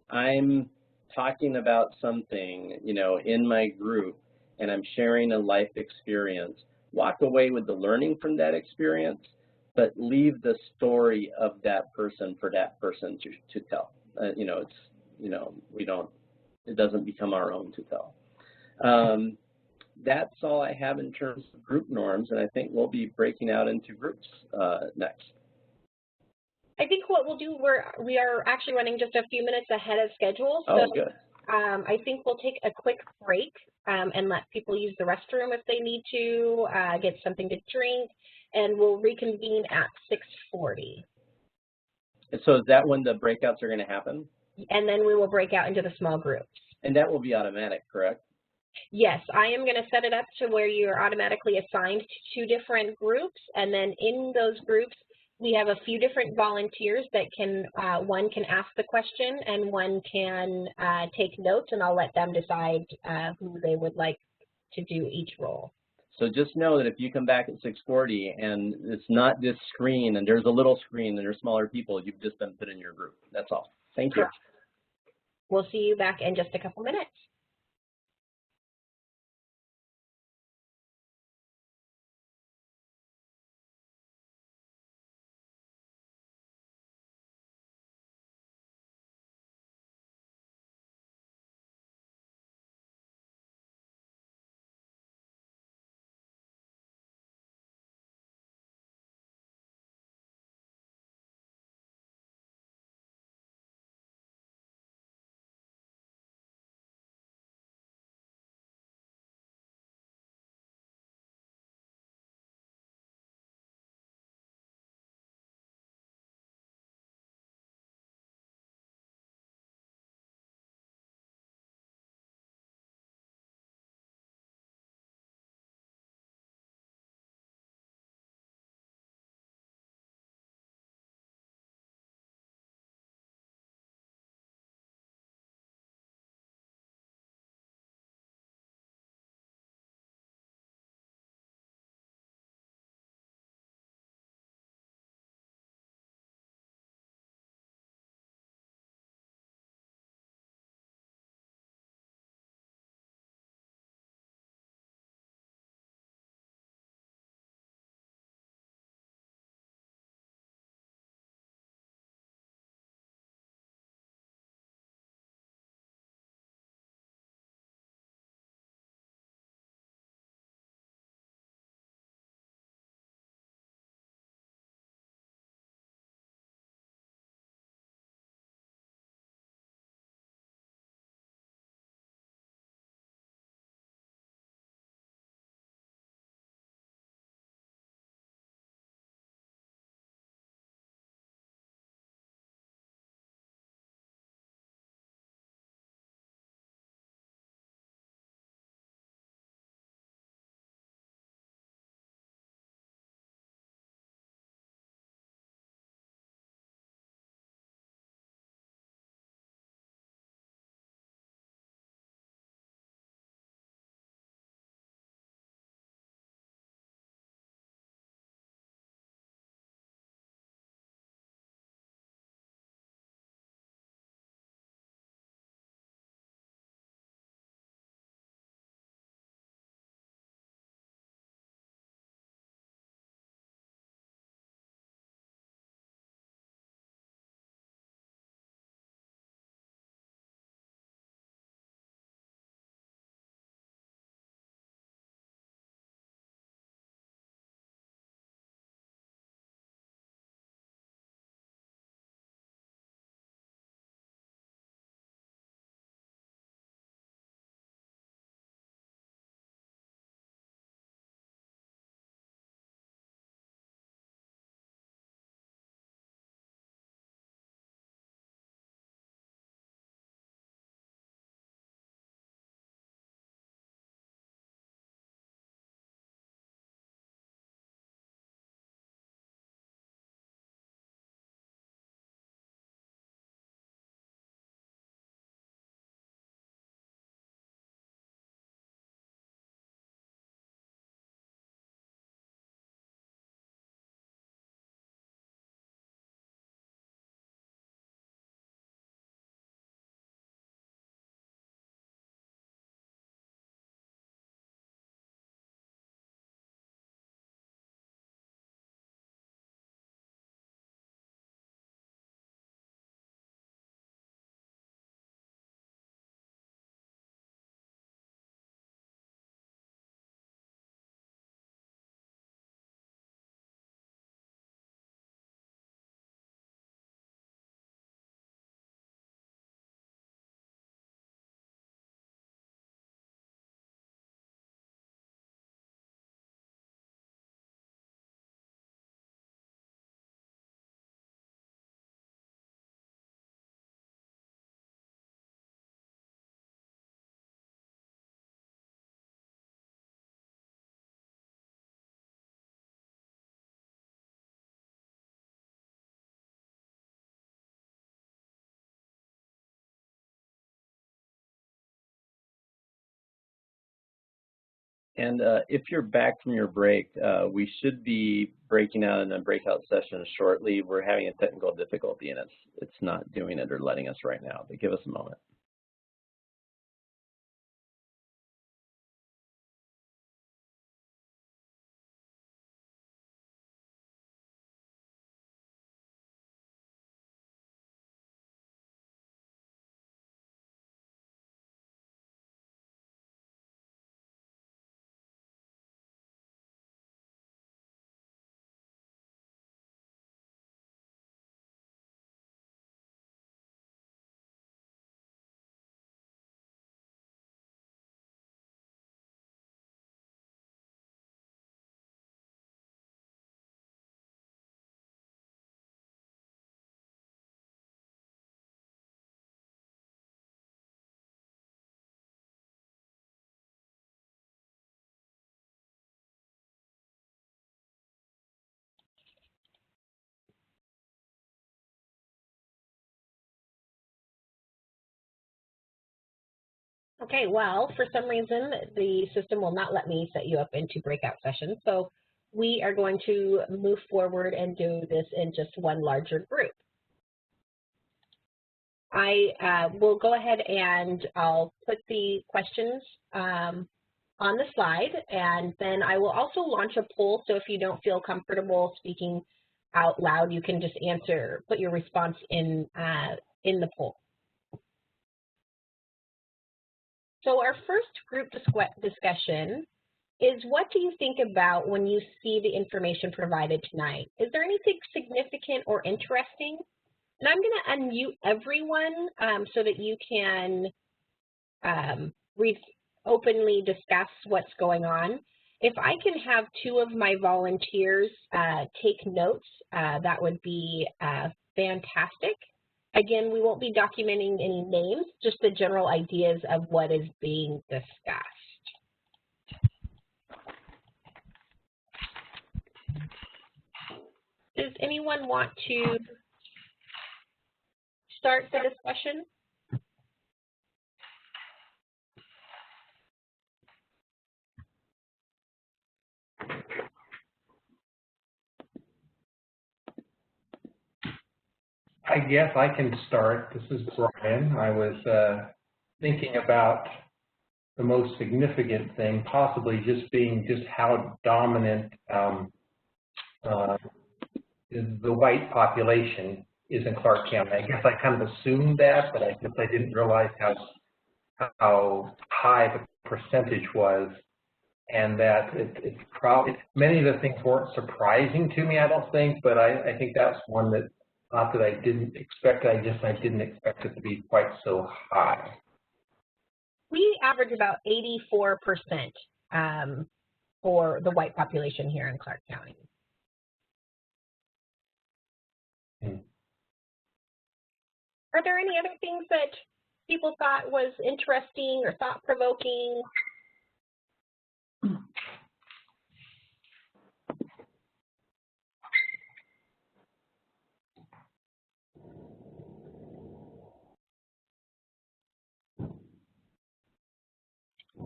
I'm talking about something, in my group, and I'm sharing a life experience, walk away with the learning from that experience, but leave the story of that person for that person to tell. It doesn't become our own to tell. That's all I have in terms of group norms, and I think we'll be breaking out into groups next. I think what we'll do, we are actually running just a few minutes ahead of schedule. So, oh, good. I think we'll take a quick break and let people use the restroom if they need to, get something to drink, and we'll reconvene at 6:40. So is that when the breakouts are going to happen? And then we will break out into the small groups. And that will be automatic, correct? Yes, I am going to set it up to where you're automatically assigned to 2 different groups, and then in those groups, we have a few different volunteers that can, one can ask the question and one can take notes, and I'll let them decide who they would like to do each role. So just know that if you come back at 6:40 and it's not this screen and there's a little screen and there's smaller people, you've just been put in your group. That's all. Thank you. We'll see you back in just a couple minutes. And if you're back from your break, we should be breaking out in a breakout session shortly. We're having a technical difficulty, and it's not doing it or letting us right now, but give us a moment. Okay, well, for some reason, the system will not let me set you up into breakout sessions, so we are going to move forward and do this in just one larger group. I will go ahead and I'll put the questions on the slide, and then I will also launch a poll, so if you don't feel comfortable speaking out loud, you can just put your response in the poll. So our first group discussion is, what do you think about when you see the information provided tonight? Is there anything significant or interesting? And I'm going to unmute everyone so that you can openly discuss what's going on. If I can have two of my volunteers take notes, that would be fantastic. Again, we won't be documenting any names, just the general ideas of what is being discussed. Does anyone want to start the discussion? I guess I can start. This is Brian. I was thinking about the most significant thing, possibly just being how dominant the white population is in Clark County. I guess I kind of assumed that, but I guess I didn't realize how high the percentage was, and that it's probably, many of the things weren't surprising to me, I don't think, but I think that's one that, not that I didn't expect, I didn't expect it to be quite so high. We average about 84% for the white population here in Clark County. Are there any other things that people thought was interesting or thought-provoking?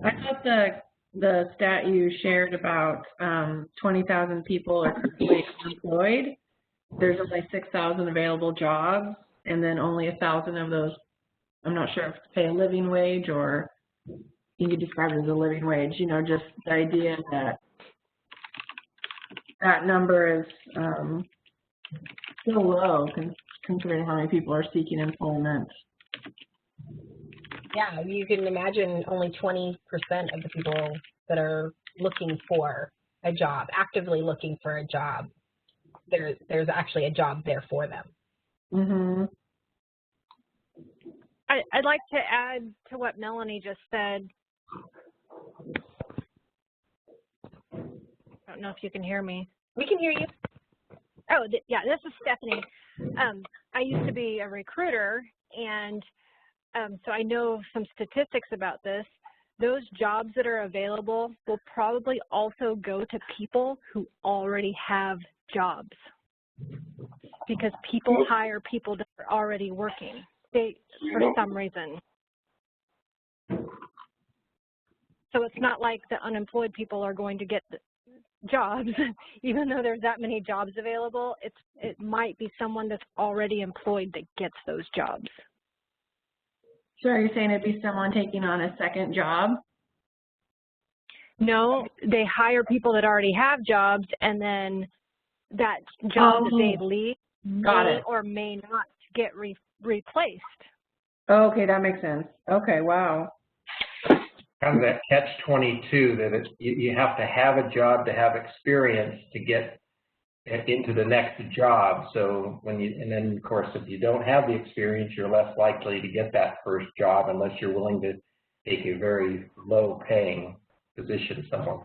I thought the stat you shared about 20,000 people are currently unemployed. There's only 6,000 available jobs, and then only 1,000 of those, I'm not sure if to pay a living wage, or you could describe it as a living wage. You know, just the idea that that number is still low considering how many people are seeking employment. Yeah, you can imagine only 20% of the people that are looking for a job, actively looking for a job, there's actually a job there for them. Mm-hmm. I'd like to add to what Melanie just said. I don't know if you can hear me. We can hear you. Oh, yeah, this is Stephanie. I used to be a recruiter, and so I know some statistics about this. Those jobs that are available will probably also go to people who already have jobs, because people hire people that are already working for some reason. So it's not like the unemployed people are going to get the jobs, even though there's that many jobs available. It might be someone that's already employed that gets those jobs. So are you saying it'd be someone taking on a second job? No, they hire people that already have jobs, and then that job that they leave may or may not get replaced. Oh, okay, that makes sense. Okay, wow. Kind of that catch-22 that you have to have a job to have experience to get into the next job. So and then of course, if you don't have the experience, you're less likely to get that first job unless you're willing to take a very low-paying position somewhere.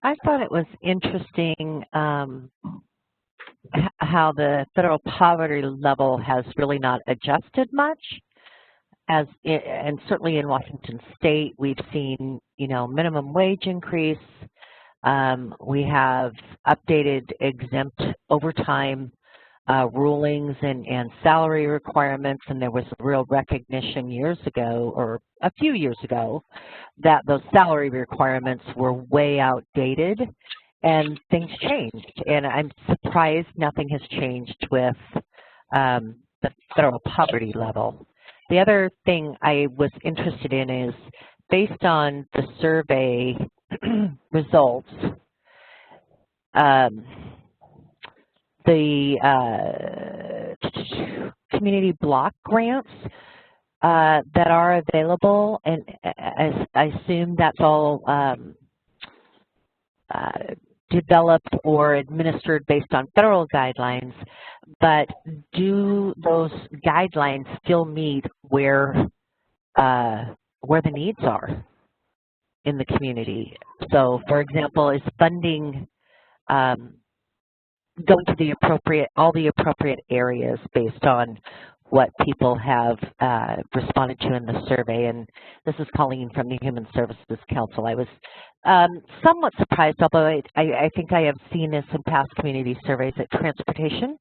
I thought it was interesting how the federal poverty level has really not adjusted much. And certainly in Washington State, we've seen, minimum wage increase. We have updated exempt overtime rulings and salary requirements, and there was a real recognition years ago, or a few years ago, that those salary requirements were way outdated, and things changed. And I'm surprised nothing has changed with the federal poverty level. The other thing I was interested in is, based on the survey results, the community block grants that are available, and I assume that's all developed or administered based on federal guidelines, but do those guidelines still meet where the needs are in the community? So, for example, is funding going to all the appropriate areas based on what people have responded to in the survey? And this is Colleen from the Human Services Council. I was somewhat surprised, although I think I have seen this in past community surveys, that transportation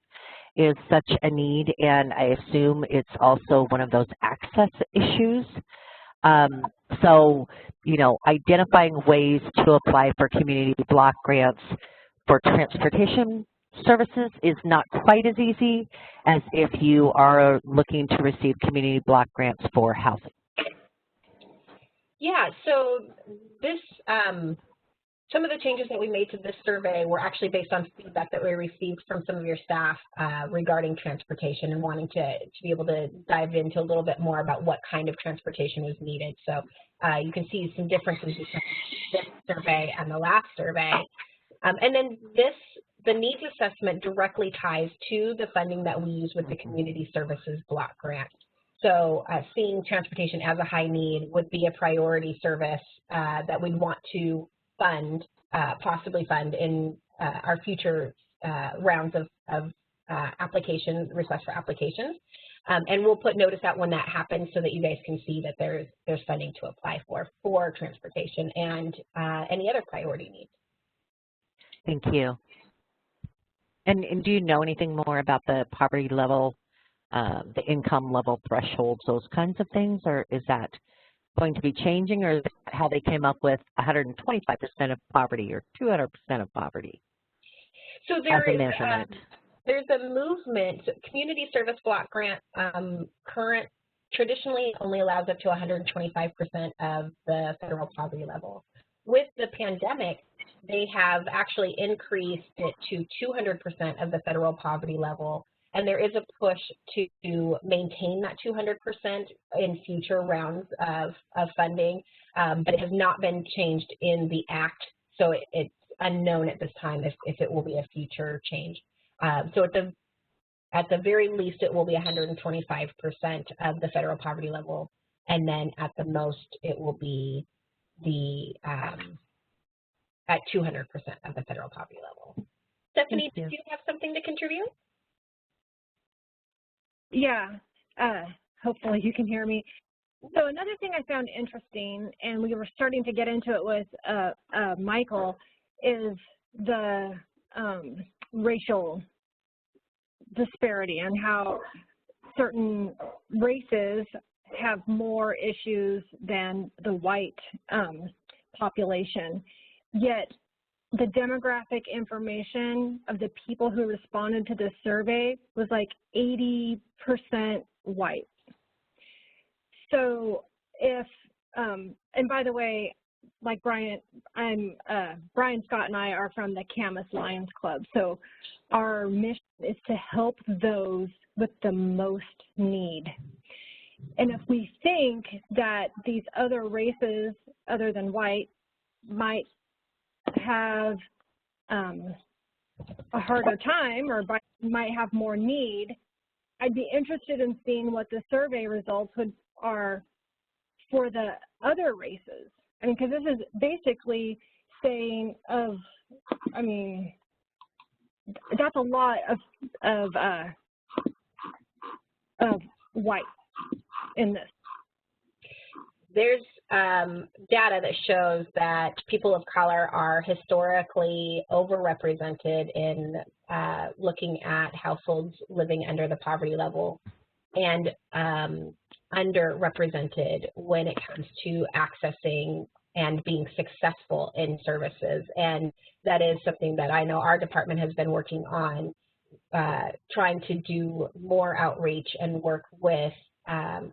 is such a need, and I assume it's also one of those access issues. So, identifying ways to apply for community block grants for transportation services is not quite as easy as if you are looking to receive community block grants for housing. Yeah, so this, some of the changes that we made to this survey were actually based on feedback that we received from some of your staff regarding transportation, and wanting to be able to dive into a little bit more about what kind of transportation was needed. So you can see some differences between this survey and the last survey. And then the needs assessment directly ties to the funding that we use with the Community Services Block Grant. So seeing transportation as a high need would be a priority service that we'd want to fund, possibly fund in our future rounds of requests for applications. And we'll put notice out when that happens so that you guys can see that there's funding to apply for transportation and any other priority needs. Thank you. And do you know anything more about the poverty level, the income level thresholds, those kinds of things, or is that going to be changing, or is that how they came up with 125% of poverty or 200% of poverty? So there's a movement. Community Service Block Grant traditionally only allows up to 125% of the federal poverty level. With the pandemic, they have actually increased it to 200% of the federal poverty level, and there is a push to maintain that 200% in future rounds of funding, but it has not been changed in the Act, so it's unknown at this time if it will be a future change. So at the very least, it will be 125% of the federal poverty level, and then at the most, it will be at 200% of the federal poverty level. Stephanie, do you have something to contribute? Yeah, hopefully you can hear me. So another thing I found interesting, and we were starting to get into it with Michael, is the racial disparity and how certain races have more issues than the white population, yet the demographic information of the people who responded to this survey was like 80% white. So if, and by the way, like Brian Scott and I are from the Camas Lions Club. So our mission is to help those with the most need. And if we think that these other races other than white might have a harder time or might have more need, I'd be interested in seeing what the survey results are for the other races. I mean, because this is basically saying that's a lot of white in this. There's data that shows that people of color are historically overrepresented in looking at households living under the poverty level, and underrepresented when it comes to accessing and being successful in services. And that is something that I know our department has been working on, trying to do more outreach and work with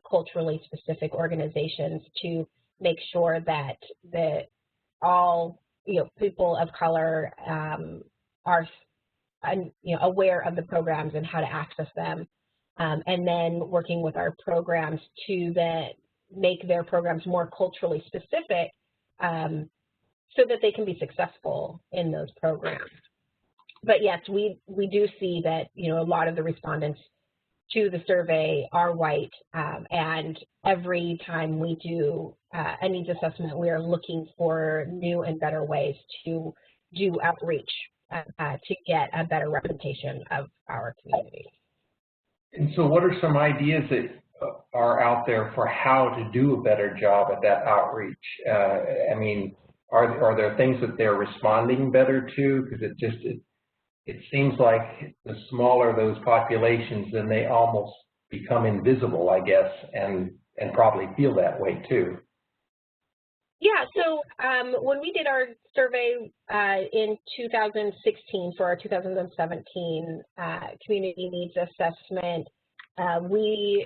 culturally specific organizations to make sure that all people of color are aware of the programs and how to access them, and then working with our programs to then make their programs more culturally specific, so that they can be successful in those programs. But yes, we do see that a lot of the respondents to the survey are white, and every time we do a needs assessment, we are looking for new and better ways to do outreach to get a better representation of our community. And so what are some ideas that are out there for how to do a better job at that outreach? I mean, are there things that they're responding better to? Because it seems like the smaller those populations, then they almost become invisible, I guess, and probably feel that way too. Yeah, so when we did our survey in 2016 for our 2017 community needs assessment, we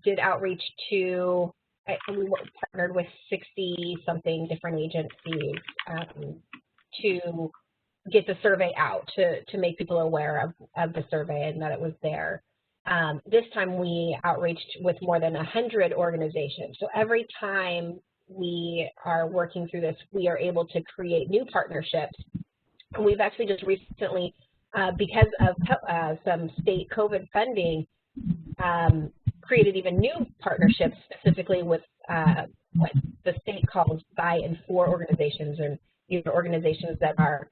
did outreach to, we partnered with 60-something different agencies to get the survey out, to make people aware of the survey and that it was there. This time we outreached with more than 100 organizations. So every time we are working through this, we are able to create new partnerships. And we've actually just recently, because of some state COVID funding, created even new partnerships specifically with what the state calls by and for organizations, and these are organizations that are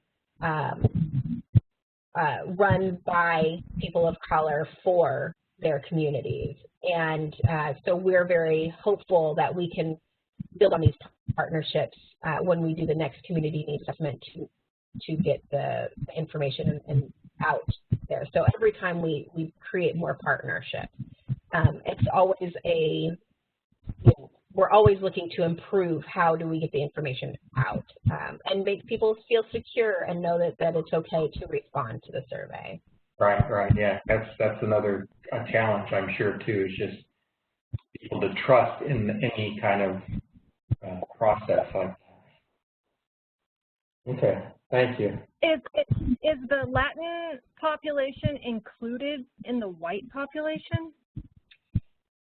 run by people of color for their communities. And so we're very hopeful that we can build on these partnerships when we do the next community needs assessment to get the information and out there. So every time we create more partnerships, it's always we're always looking to improve how do we get the information out and make people feel secure and know that it's okay to respond to the survey. Right, yeah. That's another challenge, I'm sure, too, is just people to trust in any kind of process like that. Okay, thank you. Is the Latin population included in the white population?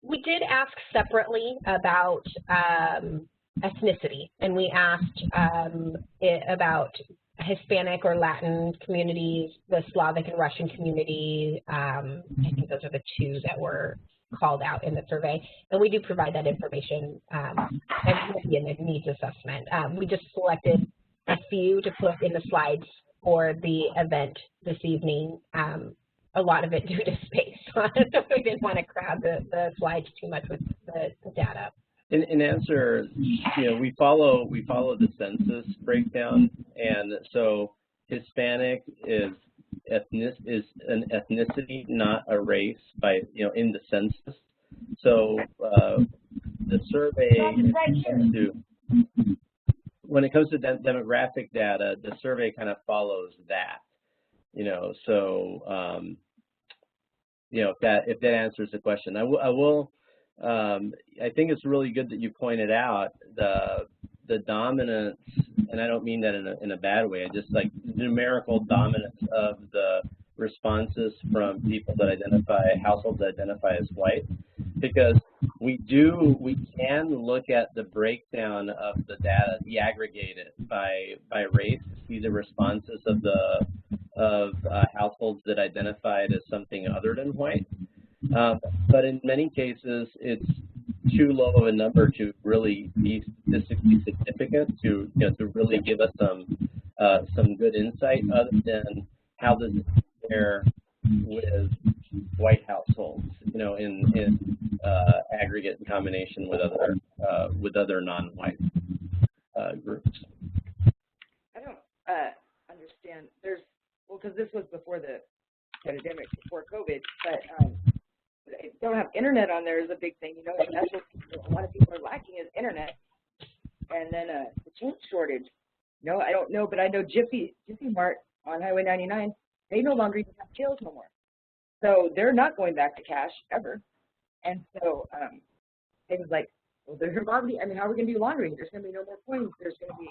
We did ask separately about ethnicity, and we asked about Hispanic or Latin communities, the Slavic and Russian community. I think those are the two that were called out in the survey, and we do provide that information in the needs assessment. We just selected a few to put in the slides for the event this evening. A lot of it due to space, so we didn't want to crowd the slides too much with the data. In answer, we follow the census breakdown, and so Hispanic is is an ethnicity, not a race, by in the census. So the survey, when it comes to demographic data, the survey kind of follows that. So if that answers the question, I think it's really good that you pointed out the dominance, and I don't mean that in a bad way. I just like numerical dominance of the responses from people that households that identify as white, because we can look at the breakdown of the data, aggregate it by race, to see the responses of households that identified as something other than white. But in many cases, it's too low of a number to really be statistically significant to really give us some good insight, other than how does it compare with white households, in aggregate in combination with other non-white groups. I don't understand. Because this was before the pandemic, before COVID, but they don't have internet on there is a big thing. And that's what a lot of people are lacking is internet. And then the chip shortage. No, I don't know, but I know Jiffy Mart on Highway 99, they no longer even have tills no more. So they're not going back to cash ever. And so it was like, well, there's laundry. I mean, how are we going to do laundry? There's going to be no more coins. There's going to be,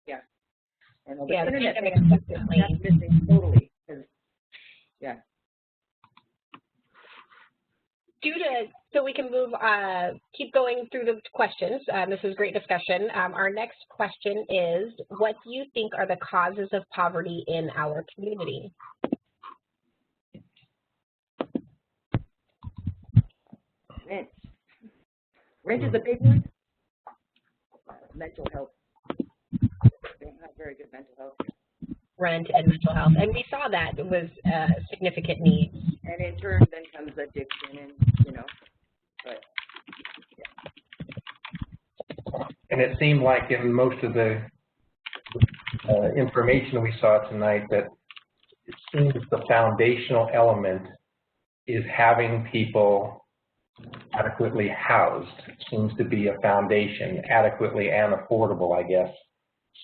yeah. And the internet thing, that's missing totally. Yeah. So we can keep going through the questions. This is great discussion. Our next question is, what do you think are the causes of poverty in our community? Rent. Rent is a big one. Mental health. They don't have very good mental health. Rent and mental health. And we saw that it was a significant need. And in turn, then comes addiction and, but, yeah. And it seemed like in most of the information we saw tonight that it seems the foundational element is having people adequately housed. It seems to be a foundation, adequately and affordable, I guess.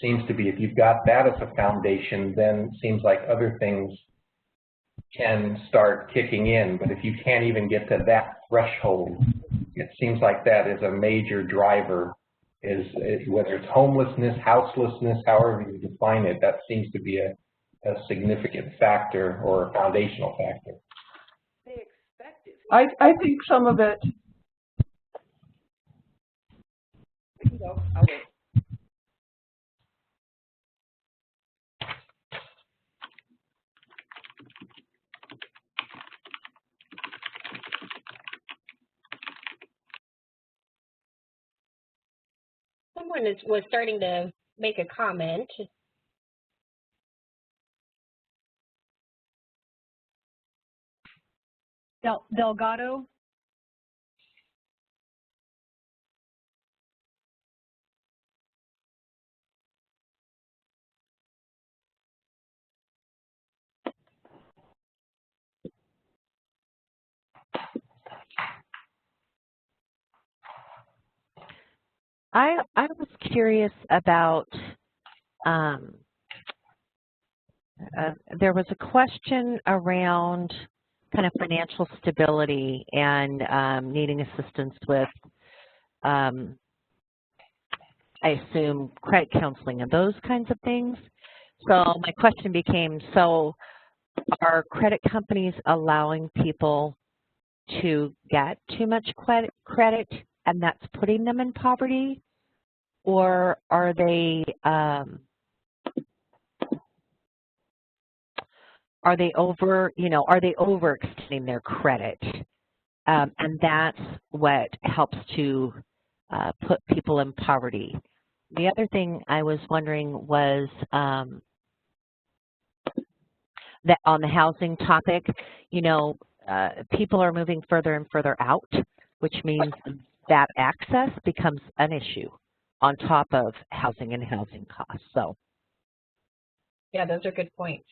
Seems to be, if you've got that as a foundation, then it seems like other things can start kicking in. But if you can't even get to that threshold, it seems like that is a major driver, is whether it's homelessness, houselessness, however you define it, that seems to be a significant factor or a foundational factor. They expect it. I think some of it. We can go. I'll wait. Someone was starting to make a comment. Delgado. I was curious about, there was a question around kind of financial stability and needing assistance with, I assume, credit counseling and those kinds of things. So my question became, so are credit companies allowing people to get too much credit and that's putting them in poverty? Or are they overextending their credit? And that's what helps to put people in poverty. The other thing I was wondering was that on the housing topic, people are moving further and further out, which means that access becomes an issue on top of housing and housing costs. So Yeah, those are good points.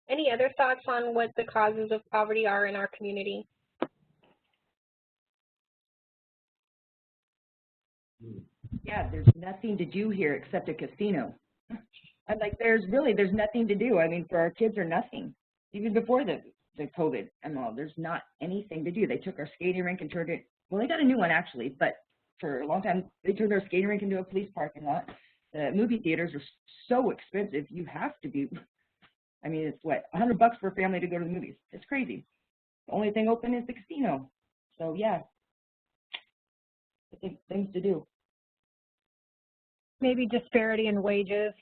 Any other thoughts on what the causes of poverty are in our community? Yeah, there's nothing to do here except a casino. I'm like, there's nothing to do. I mean, for our kids or nothing. Even before the COVID and all, there's not anything to do. They took our skating rink and turned it, well, they got a new one actually, but for a long time, they turned our skating rink into a police parking lot. The movie theaters are so expensive. You have to be, I mean, it's what, $100 for a family to go to the movies. It's crazy. The only thing open is the casino. So yeah, I think things to do. Maybe disparity in wages.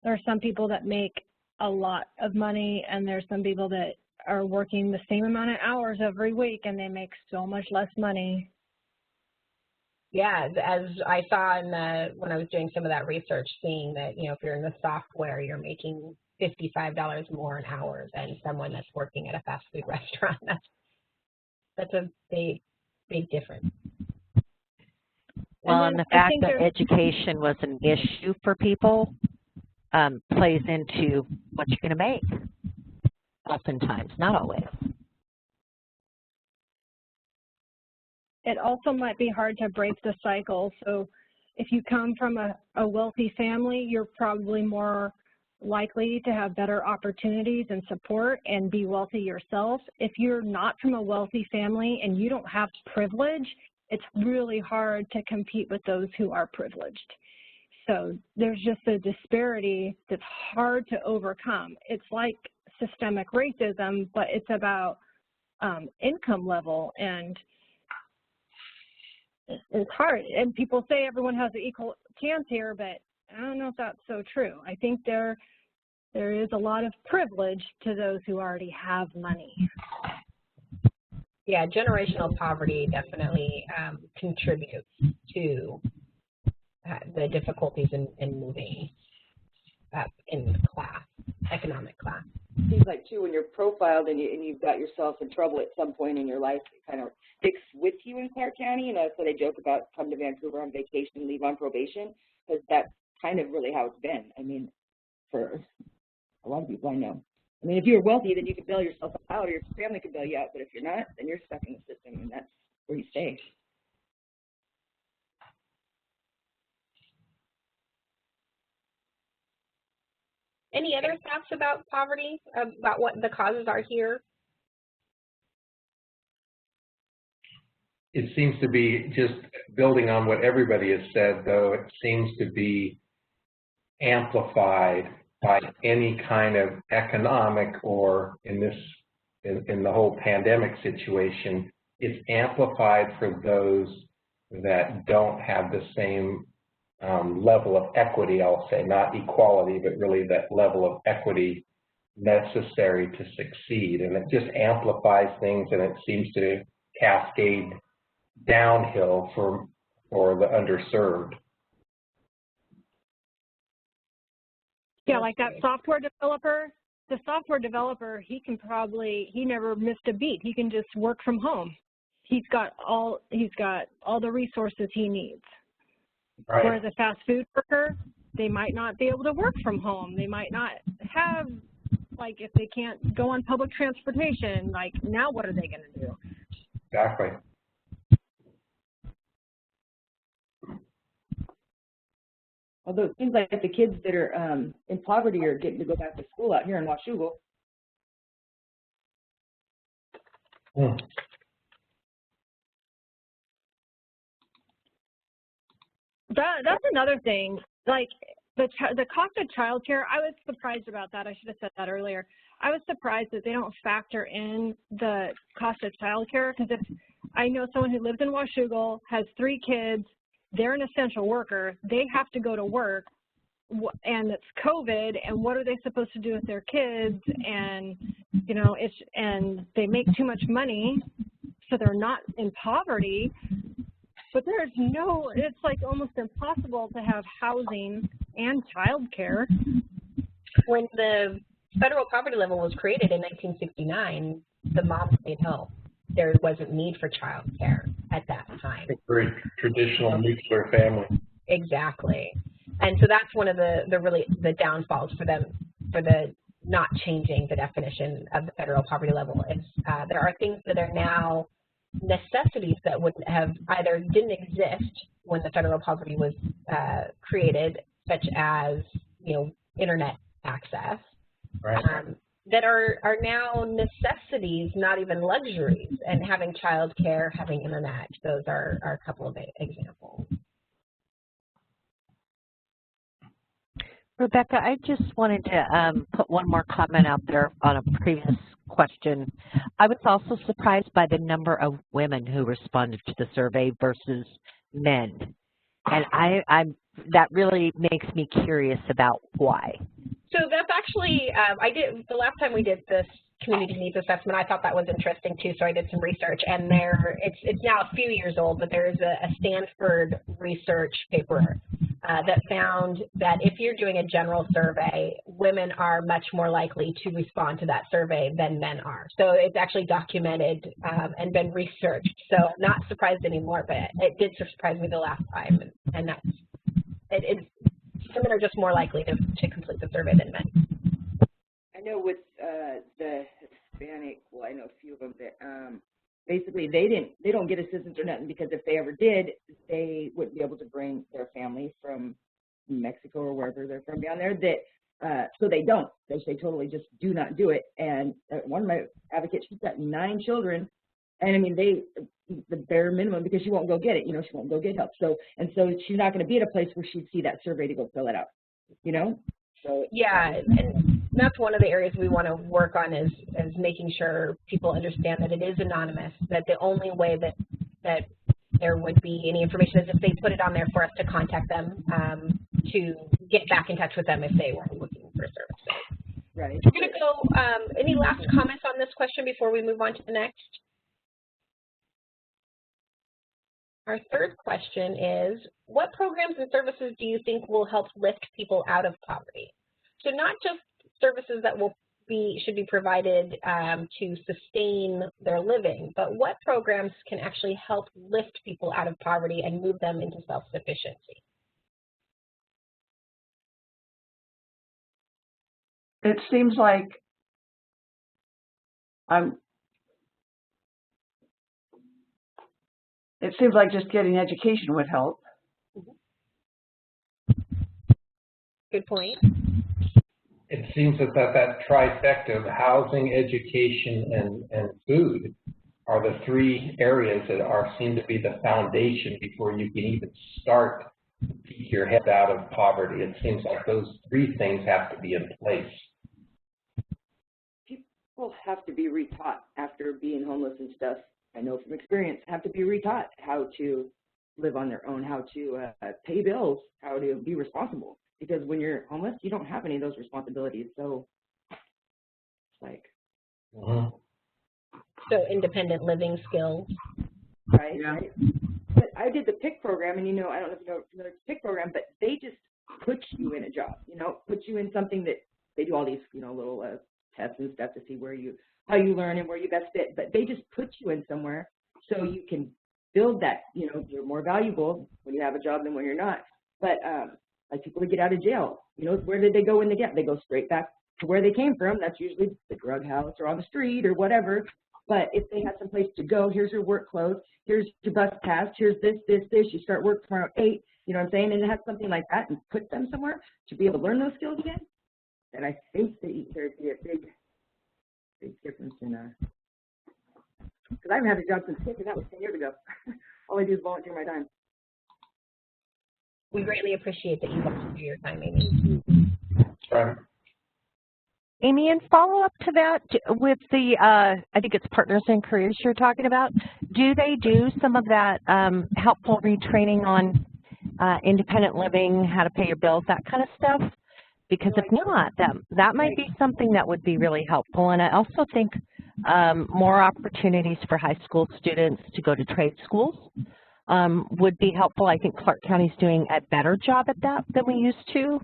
There are some people that make a lot of money, and there's some people that are working the same amount of hours every week, and they make so much less money. Yeah, as I saw in when I was doing some of that research, seeing that, you know, if you're in the software, you're making $55 more an hour than someone that's working at a fast food restaurant. That's a big difference. Well, and the fact that education was an issue for people plays into what you're going to make, oftentimes, not always. It also might be hard to break the cycle. So if you come from a wealthy family, you're probably more likely to have better opportunities and support and be wealthy yourself. If you're not from a wealthy family and you don't have privilege, it's really hard to compete with those who are privileged. So there's just a disparity that's hard to overcome. It's like systemic racism, but it's about income level, and it's hard. And people say everyone has an equal chance here, but I don't know if that's so true. I think there is a lot of privilege to those who already have money. Yeah, generational poverty definitely contributes to the difficulties in moving up in class, economic class. Seems like too, when you're profiled and you've got yourself in trouble at some point in your life, it kind of sticks with you in Clark County. And that's what I joke about, come to Vancouver on vacation, leave on probation, because that's kind of really how it's been. I mean, for a lot of people I know. I mean, if you're wealthy, then you can bail yourself out, or your family can bail you out. But if you're not, then you're stuck in the system, and that's where you stay. Any other thoughts about poverty, about what the causes are here? It seems to be, just building on what everybody has said, though, it seems to be amplified by any kind of economic, or in the whole pandemic situation, it's amplified for those that don't have the same level of equity, I'll say, not equality, but really that level of equity necessary to succeed. And it just amplifies things, and it seems to cascade downhill for the underserved. Yeah, like that software developer. The software developer, he never missed a beat. He can just work from home. He's got all the resources he needs. Right. Whereas a fast food worker, they might not be able to work from home. They might not have, like, if they can't go on public transportation, like, now what are they going to do? Exactly. Although it seems like the kids that are in poverty are getting to go back to school out here in Washougal. Hmm. That's another thing. Like the cost of childcare, I was surprised about that. I should have said that earlier. I was surprised that they don't factor in the cost of childcare, because if I know someone who lives in Washougal, has 3 kids, they're an essential worker, they have to go to work, and it's COVID, and what are they supposed to do with their kids? And you know, and they make too much money, so they're not in poverty. But it's like almost impossible to have housing and childcare. When the federal poverty level was created in 1969, the moms needed help. There wasn't need for child care at that time. Very traditional nuclear family. Exactly. And so that's one of the downfalls for them, for the not changing the definition of the federal poverty level. Is there are things that are now necessities that would have either didn't exist when the federal poverty was created, such as, you know, internet access, Right. that are now necessities, not even luxuries. And having childcare, having internet, those are a couple of examples. Rebecca, I just wanted to put one more comment out there on a previous question. I was also surprised by the number of women who responded to the survey versus men. And that really makes me curious about why. So that's actually, the last time we did this community needs assessment, I thought that was interesting too, so I did some research, and it's now a few years old, but there's a Stanford research paper that found that if you're doing a general survey, women are much more likely to respond to that survey than men are. So it's actually documented and been researched. So not surprised anymore, but it did surprise me the last time, and that's women are just more likely to complete the survey than men. I know with the Hispanic, well, I know a few of them that basically they don't get assistance or nothing, because if they ever did, they wouldn't be able to bring their family from Mexico or wherever they're from down there. That so they don't. They totally just do not do it. And one of my advocates, she's got 9 children, and I mean the bare minimum, because she won't go get it. You know, she won't go get help. So she's not going to be at a place where she'd see that survey to go fill it out. You know. So yeah, and that's one of the areas we want to work on is making sure people understand that it is anonymous, that the only way that there would be any information is if they put it on there for us to contact them, to get back in touch with them if they were looking for services. Right. We're going to go, any last comments on this question before we move on to the next? Our third question is, what programs and services do you think will help lift people out of poverty? So not just services that should be provided to sustain their living, but what programs can actually help lift people out of poverty and move them into self-sufficiency? It seems like just getting education would help. Good point. It seems that trifecta of housing, education, and food are the 3 areas that seem to be the foundation before you can even start to peek your head out of poverty. It seems like those 3 things have to be in place. People have to be retaught after being homeless and stuff. I know from experience, have to be retaught how to live on their own, how to pay bills, how to be responsible. Because when you're homeless, you don't have any of those responsibilities. So it's like. So independent living skills. Right, yeah. Right. But I did the PIC program, and, you know, I don't know if you know the PIC program, but they just put you in a job, you know, put you in something that they do all these, you know, little tests and stuff to see how you learn and where you best fit. But they just put you in somewhere so you can build that, you know, you're more valuable when you have a job than when you're not. But like people that get out of jail, you know, where did they go when they get? They go straight back to where they came from. That's usually the drug house or on the street or whatever. But if they had some place to go, here's your work clothes, here's your bus pass, here's this, you start work tomorrow at 8, you know what I'm saying? And have something like that and put them somewhere to be able to learn those skills again. And I think there'd be a big difference in because I haven't had a job since PIC, and that was 10 years ago. All I do is volunteer my time. We greatly appreciate that you volunteer your time, Amy. Right. Amy, in follow-up to that, with the, I think it's Partners in Careers you're talking about, do they do some of that helpful retraining on independent living, how to pay your bills, that kind of stuff? Because if not, that might be something that would be really helpful. And I also think more opportunities for high school students to go to trade schools would be helpful. I think Clark County's doing a better job at that than we used to.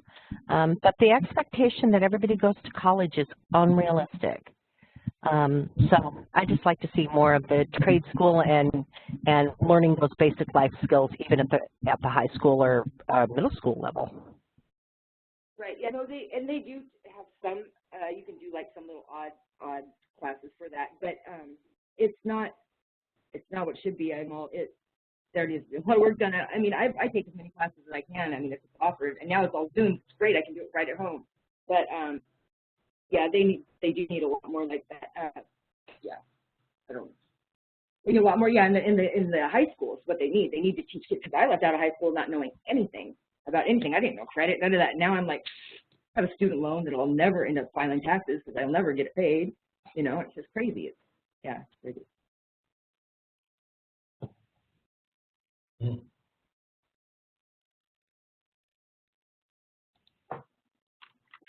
But the expectation that everybody goes to college is unrealistic. So I just like to see more of the trade school and learning those basic life skills even at the high school or middle school level. Right. Yeah. No. They do have some. You can do like some little odd classes for that, but it's not what should be. There it is. A lot of work done. I mean, I take as many classes as I can. I mean, if it's offered, and now it's all Zoom. It's great. I can do it right at home. But yeah, they do need a lot more like that. Yeah, I don't. They need a lot more. Yeah, in the high schools, what they need to teach kids. Because I left out of high school not knowing anything about anything. I didn't know credit, none of that. Now I'm like, I have a student loan that I'll never end up filing taxes because I'll never get it paid. You know, it's just crazy. It's crazy.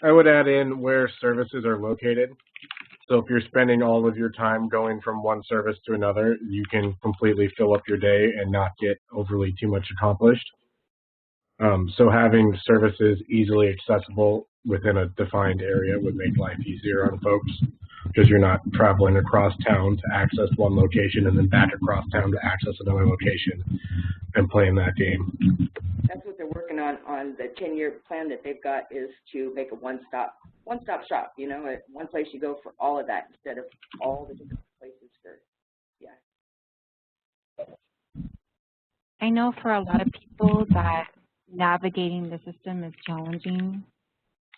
I would add in where services are located. So if you're spending all of your time going from one service to another, you can completely fill up your day and not get overly too much accomplished. So having services easily accessible within a defined area would make life easier on folks, because you're not traveling across town to access one location and then back across town to access another location and playing that game. That's what they're working on the 10-year plan that they've got, is to make a one-stop shop, you know, at one place you go for all of that instead of all the different places for, I know for a lot of people that navigating the system is challenging.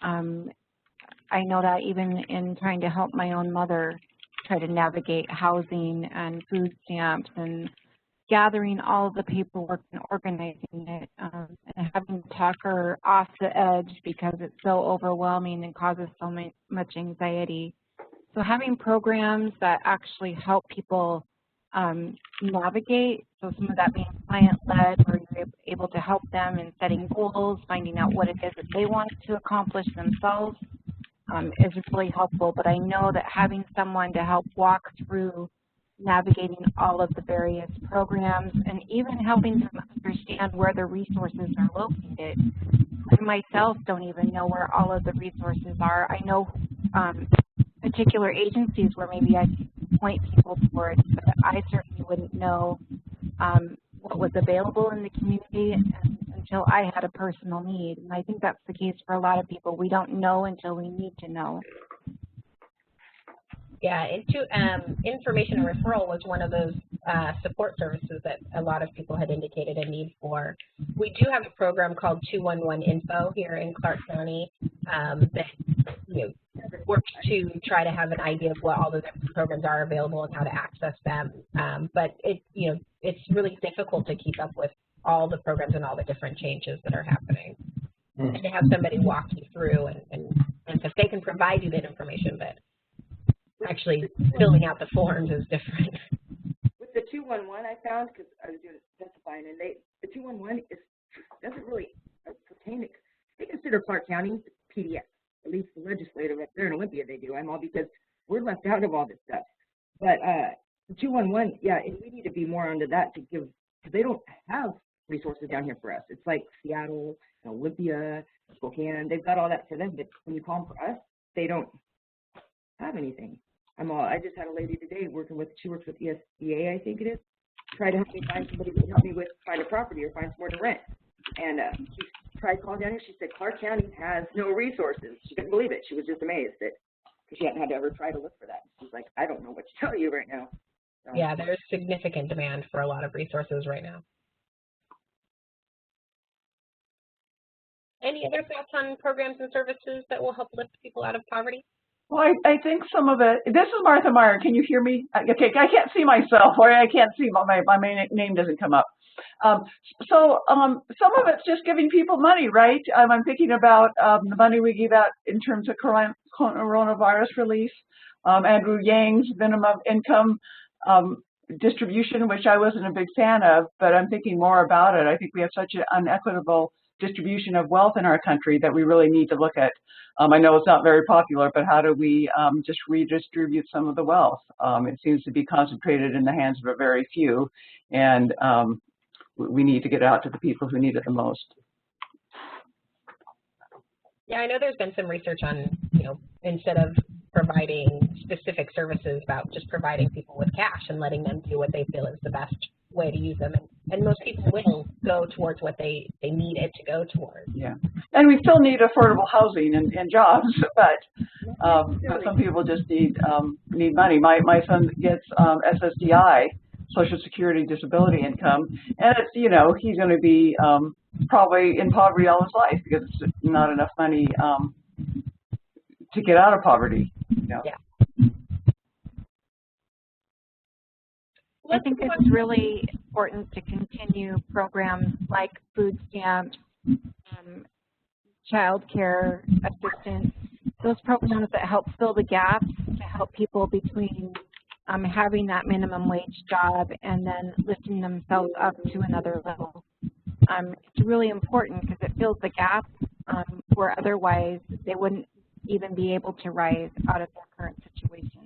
I know that even in trying to help my own mother try to navigate housing and food stamps and gathering all of the paperwork and organizing it, and having to talk her off the edge because it's so overwhelming and causes so much anxiety. So having programs that actually help people navigate, so some of that being client-led, where you're able to help them in setting goals, finding out what it is that they want to accomplish themselves, is really helpful. But I know that having someone to help walk through navigating all of the various programs and even helping them understand where the resources are located. I myself don't even know where all of the resources are. I know particular agencies where maybe I point people towards, but I certainly wouldn't know what was available in the community until I had a personal need. And I think that's the case for a lot of people. We don't know until we need to know. Yeah, information and referral was one of those support services that a lot of people had indicated a need for. We do have a program called 211 Info here in Clark County that works to try to have an idea of what all the different programs are available and how to access them. But it's really difficult to keep up with all the programs and all the different changes that are happening. And to have somebody walk you through and because they can provide you that information, but actually filling out the forms is different. With the 211, I found, because I was doing testifying, and the 211 doesn't really pertain to, they consider Clark County PDF, at least the legislative up there in Olympia they do. I'm all because we're left out of all this stuff. But the 211, yeah, we need to be more onto that to give, because they don't have resources down here for us. It's like Seattle, Olympia, Spokane, they've got all that for them, but when you call them for us, they don't have anything. I just had a lady today she works with ESDA, I think it is, try to help me find somebody who can help me find a property or find somewhere to rent. And she tried calling down here. She said Clark County has no resources. She couldn't believe it. She was just amazed because she hadn't had to ever try to look for that. She's like, I don't know what to tell you right now. So, yeah, there's significant demand for a lot of resources right now. Any other thoughts on programs and services that will help lift people out of poverty? Well, I think some of it, this is Martha Meyer. Can you hear me? Okay, I can't see myself, or I can't see, my name doesn't come up. Some of it's just giving people money, right? I'm thinking about the money we give out in terms of coronavirus relief, Andrew Yang's minimum income distribution, which I wasn't a big fan of, but I'm thinking more about it. I think we have such an unequitable distribution of wealth in our country that we really need to look at. I know it's not very popular, but how do we just redistribute some of the wealth? It seems to be concentrated in the hands of a very few, and we need to get out to the people who need it the most. Yeah, I know there's been some research on, instead of providing specific services, about just providing people with cash and letting them do what they feel is the best way to use them. And most people will go towards what they need it to go towards. Yeah, and we still need affordable housing and jobs, but some people just need money. My son gets SSDI, Social Security Disability Income, and it's, you know, he's going to be probably in poverty all his life because it's not enough money to get out of poverty. You know? Yeah. I think it's really important to continue programs like food stamps, child care assistance, those programs that help fill the gaps to help people between having that minimum wage job and then lifting themselves up to another level. It's really important because it fills the gap where otherwise they wouldn't even be able to rise out of their current situation.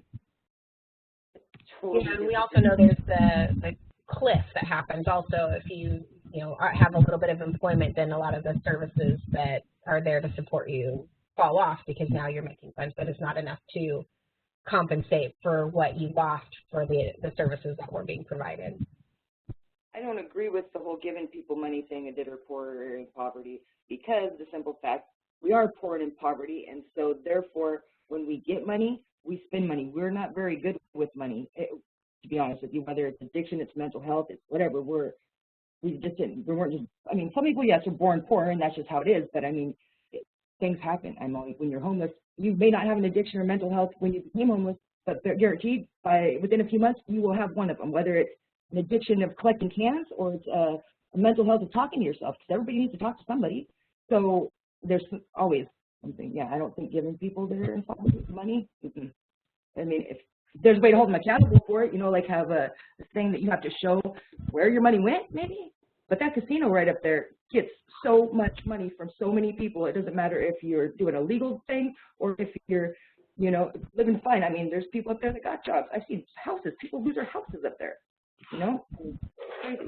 Yeah, and we also know there's the cliff that happens also if you have a little bit of employment, then a lot of the services that are there to support you fall off because now you're making funds, but it's not enough to compensate for what you lost for the services that were being provided. I don't agree with the whole giving people money thing that are poor or in poverty, because the simple fact, we are poor and in poverty, and so therefore when we get money, we spend money. We're not very good with money, to be honest with you, whether it's addiction, it's mental health, it's whatever. We weren't just, I mean, some people, yes, are born poor and that's just how it is, but I mean, things happen. When you're homeless, you may not have an addiction or mental health when you became homeless, but they're guaranteed within a few months, you will have one of them, whether it's an addiction of collecting cans or it's a mental health of talking to yourself, because everybody needs to talk to somebody. So there's always something. Yeah, I don't think giving people their money. I mean, if there's a way to hold them accountable for it, like have a thing that you have to show where your money went, maybe. But that casino right up there gets so much money from so many people. It doesn't matter if you're doing a legal thing or if you're, living fine. I mean, there's people up there that got jobs. I've seen houses. People lose their houses up there. Crazy.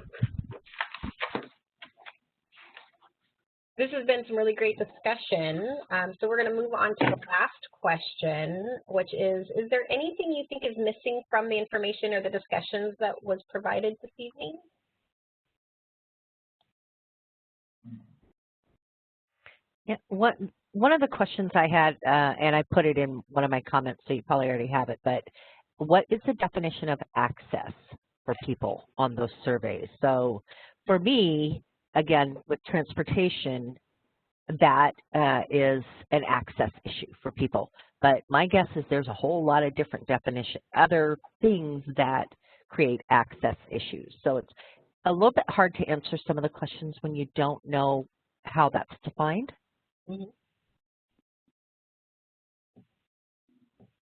This has been some really great discussion. So we're going to move on to the last question, which is there anything you think is missing from the information or the discussions that was provided this evening? Yeah, one of the questions I had, and I put it in one of my comments, so you probably already have it, but what is the definition of access for people on those surveys? So for me, again, with transportation, that is an access issue for people. But my guess is there's a whole lot of different other things that create access issues. So it's a little bit hard to answer some of the questions when you don't know how that's defined. Mm-hmm.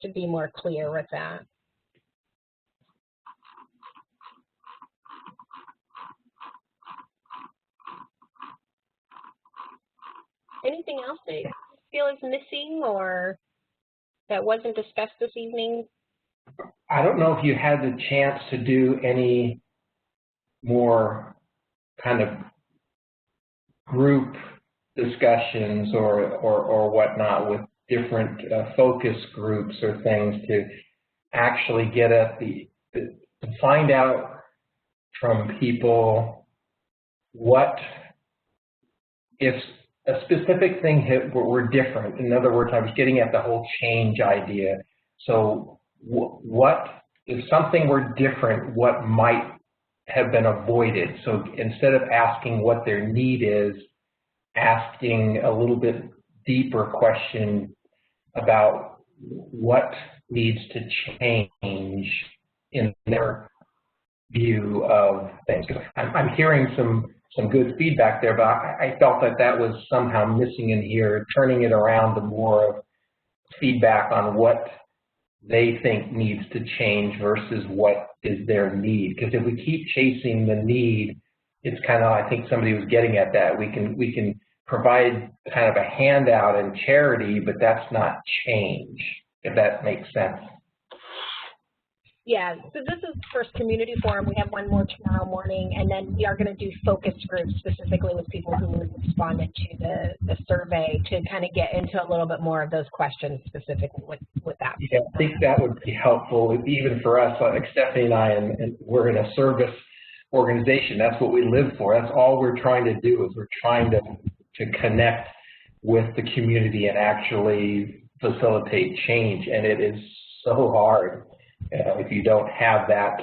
To be more clear with that. Anything else that you feel is missing or that wasn't discussed this evening? I don't know if you had the chance to do any more kind of group discussions or whatnot with different focus groups or things to actually get at to find out from people what if a specific thing were different. In other words, I was getting at the whole change idea. So what if something were different, what might have been avoided? So instead of asking what their need is, asking a little bit deeper question about what needs to change in their view of things. I'm hearing some good feedback there, but I felt that was somehow missing in here, turning it around to more of feedback on what they think needs to change versus what is their need. Because if we keep chasing the need, it's kind of, I think somebody was getting at that. We can provide kind of a handout and charity, but that's not change, if that makes sense. Yeah, so this is the first community forum. We have one more tomorrow morning, and then we are going to do focus groups specifically with people who responded to the survey to kind of get into a little bit more of those questions specifically with that. Yeah, I think that would be helpful, even for us, like Stephanie and I, and we're in a service organization. That's what we live for. That's all we're trying to do is we're trying to connect with the community and actually facilitate change, and it is so hard. If you don't have that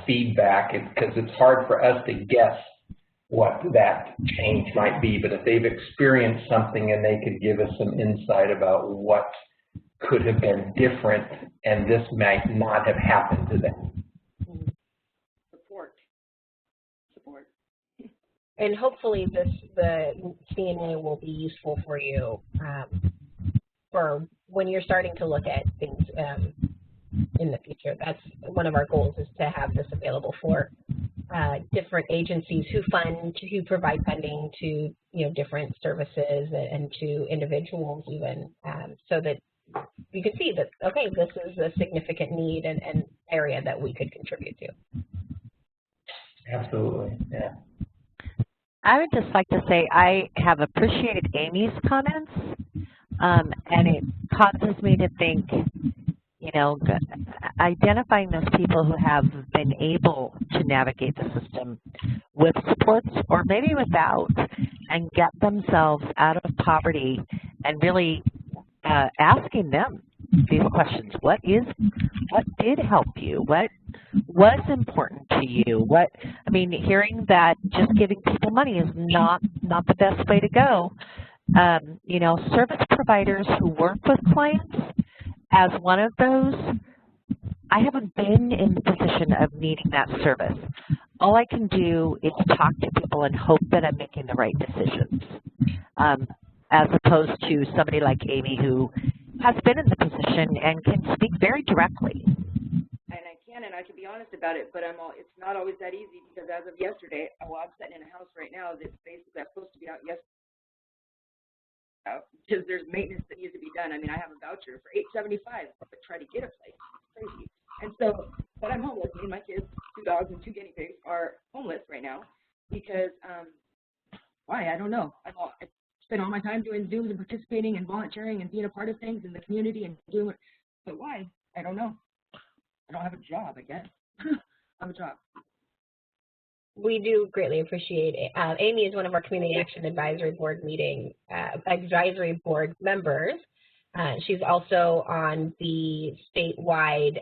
feedback, because it's hard for us to guess what that change might be. But if they've experienced something and they could give us some insight about what could have been different, and this might not have happened to them. Support. And hopefully the CNA will be useful for you for when you're starting to look at things in the future. That's one of our goals, is to have this available for different agencies who provide funding to different services and to individuals even, so that you can see that, okay, this is a significant need and area that we could contribute to. Absolutely, yeah. I would just like to say I have appreciated Amy's comments, and it causes me to think, identifying those people who have been able to navigate the system with supports or maybe without, and get themselves out of poverty, and really asking them these questions. What did help you? What was important to you? Hearing that just giving people money is not the best way to go. Service providers who work with clients, as one of those, I haven't been in the position of needing that service. All I can do is talk to people and hope that I'm making the right decisions, as opposed to somebody like Amy who has been in the position and can speak very directly. And I can be honest about it, but it's not always that easy, because as of yesterday, I'm sitting in a house right now that's basically I'm supposed to be out yesterday, because there's maintenance that needs to be done. I have a voucher for $8.75 to try to get a place. It's crazy. And so, but I'm homeless. Me and my kids, 2 dogs and 2 guinea pigs, are homeless right now because why? I don't know. I spend all my time doing Zooms and participating and volunteering and being a part of things in the community and doing it. But why? I don't know. I don't have a job, I guess. I have a job. We do greatly appreciate it. Amy is one of our Community Action Advisory Board Advisory Board members. She's also on the statewide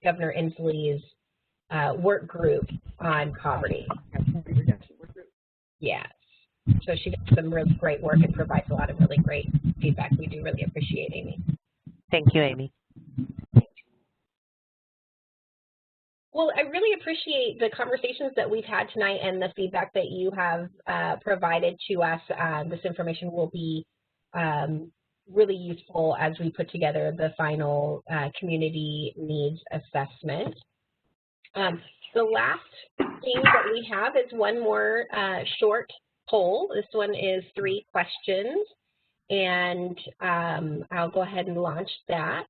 Governor Inslee's work group on poverty. Yes. So she does some really great work and provides a lot of really great feedback. We do really appreciate Amy. Thank you, Amy. Well, I really appreciate the conversations that we've had tonight and the feedback that you have provided to us. This information will be really useful as we put together the final community needs assessment. The last thing that we have is one more short poll. This one is 3 questions, and I'll go ahead and launch that.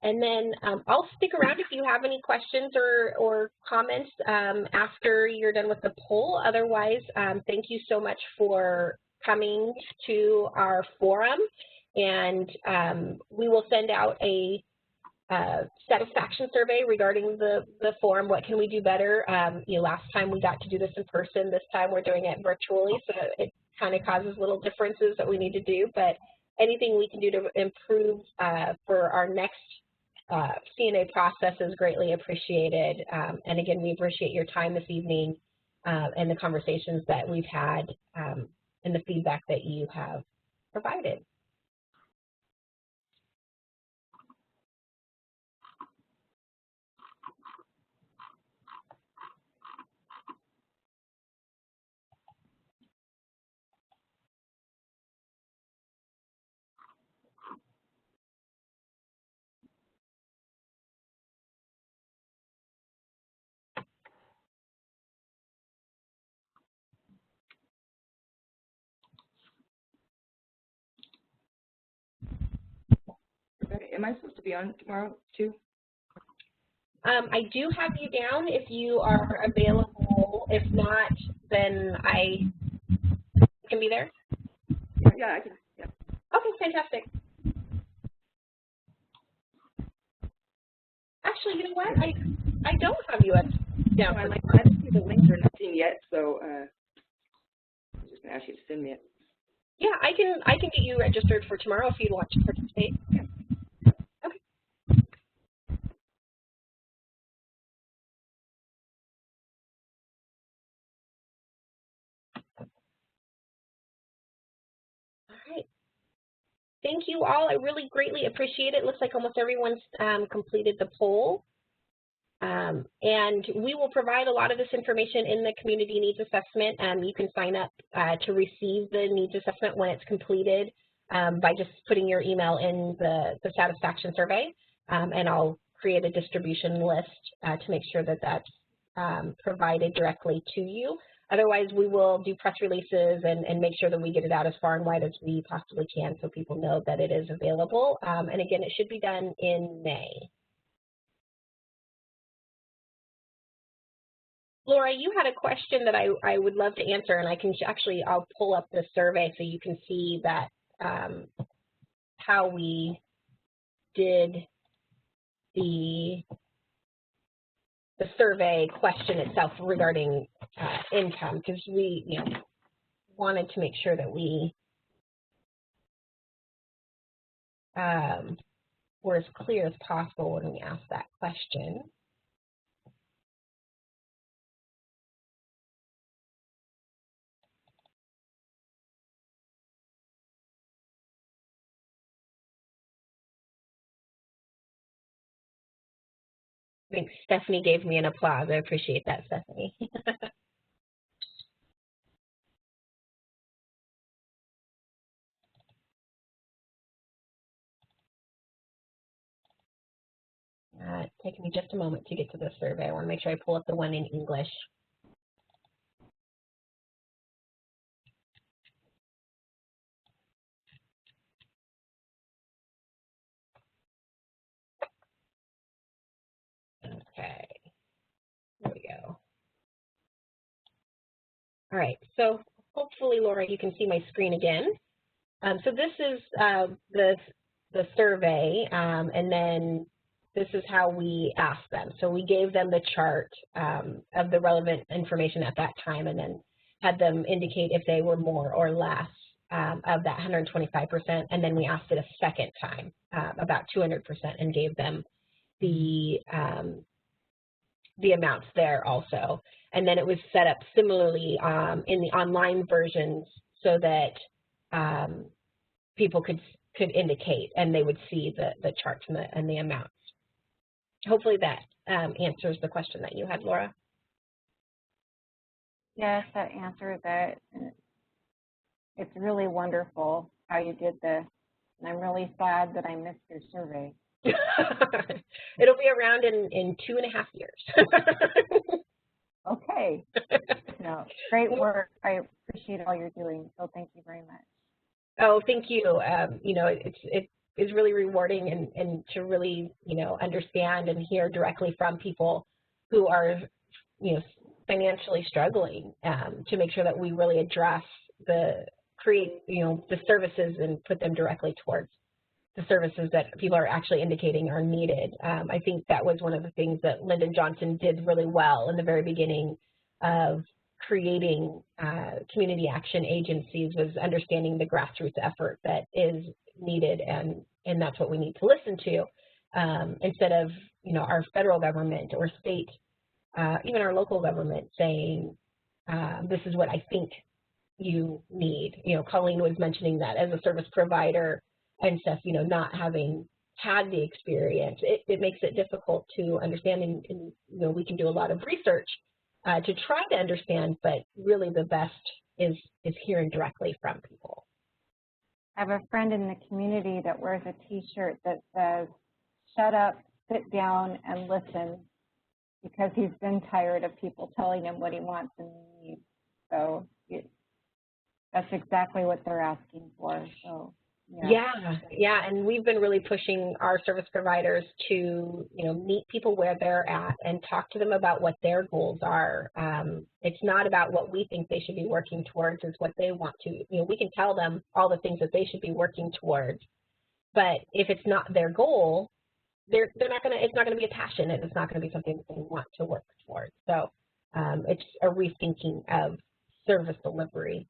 And then I'll stick around if you have any questions or comments after you're done with the poll. Otherwise, thank you so much for coming to our forum. And we will send out a satisfaction survey regarding the forum. What can we do better? Last time we got to do this in person. This time we're doing it virtually, so it kind of causes little differences that we need to do. But anything we can do to improve for our next CNA process is greatly appreciated. And again, we appreciate your time this evening and the conversations that we've had and the feedback that you have provided. Am I supposed to be on tomorrow too? I do have you down if you are available. If not, then I can be there. Yeah, I can. Yeah. Okay, fantastic. Actually, you know what? I don't have you down. No, I didn't see the links or nothing yet, so I'm just gonna ask you to send me it. Yeah, I can get you registered for tomorrow if you'd want to participate. Yeah. Okay. All right. Thank you all. I really greatly appreciate it. Looks like almost everyone's completed the poll. And we will provide a lot of this information in the community needs assessment. You can sign up to receive the needs assessment when it's completed by just putting your email in the satisfaction survey. And I'll create a distribution list to make sure that that's provided directly to you. Otherwise, we will do press releases and make sure that we get it out as far and wide as we possibly can so people know that it is available. And again, it should be done in May. Laura, you had a question that I would love to answer, and I can actually, I'll pull up the survey so you can see that how we did the survey question itself regarding income, because we wanted to make sure that we were as clear as possible when we asked that question. I think Stephanie gave me an applause. I appreciate that, Stephanie. It's taking me just a moment to get to the survey. I want to make sure I pull up the one in English. Okay, there we go. All right, so hopefully, Laura, you can see my screen again. So this is the survey, and then this is how we asked them. So we gave them the chart of the relevant information at that time, and then had them indicate if they were more or less of that 125%, and then we asked it a second time, about 200%, and gave them the amounts there also. And then it was set up similarly in the online versions so that people could indicate and they would see the charts and the amounts. Hopefully that answers the question that you had, Laura. Yes, that answers it. It's really wonderful how you did this. And I'm really sad that I missed your survey. It'll be around in 2.5 years. Okay. No, great work. I appreciate all you're doing. So thank you very much. Oh, thank you. It is really rewarding and to really, understand and hear directly from people who are, financially struggling to make sure that we really address the services and put them directly towards the services that people are actually indicating are needed. I think that was one of the things that Lyndon Johnson did really well in the very beginning of creating community action agencies, was understanding the grassroots effort that is needed, and that's what we need to listen to instead of our federal government or state, even our local government saying this is what I think you need. Colleen was mentioning that as a service provider and stuff, not having had the experience, it makes it difficult to understand, and we can do a lot of research to try to understand, but really the best is hearing directly from people. I have a friend in the community that wears a t-shirt that says, "Shut up, sit down, and listen," because he's been tired of people telling him what he wants and needs. So that's exactly what they're asking for. So Yeah, and we've been really pushing our service providers to, meet people where they're at and talk to them about what their goals are. It's not about what we think they should be working towards, it's what they want to, we can tell them all the things that they should be working towards, but if it's not their goal, they're not gonna, it's not gonna be a passion, and it's not gonna be something that they want to work towards. So it's a rethinking of service delivery.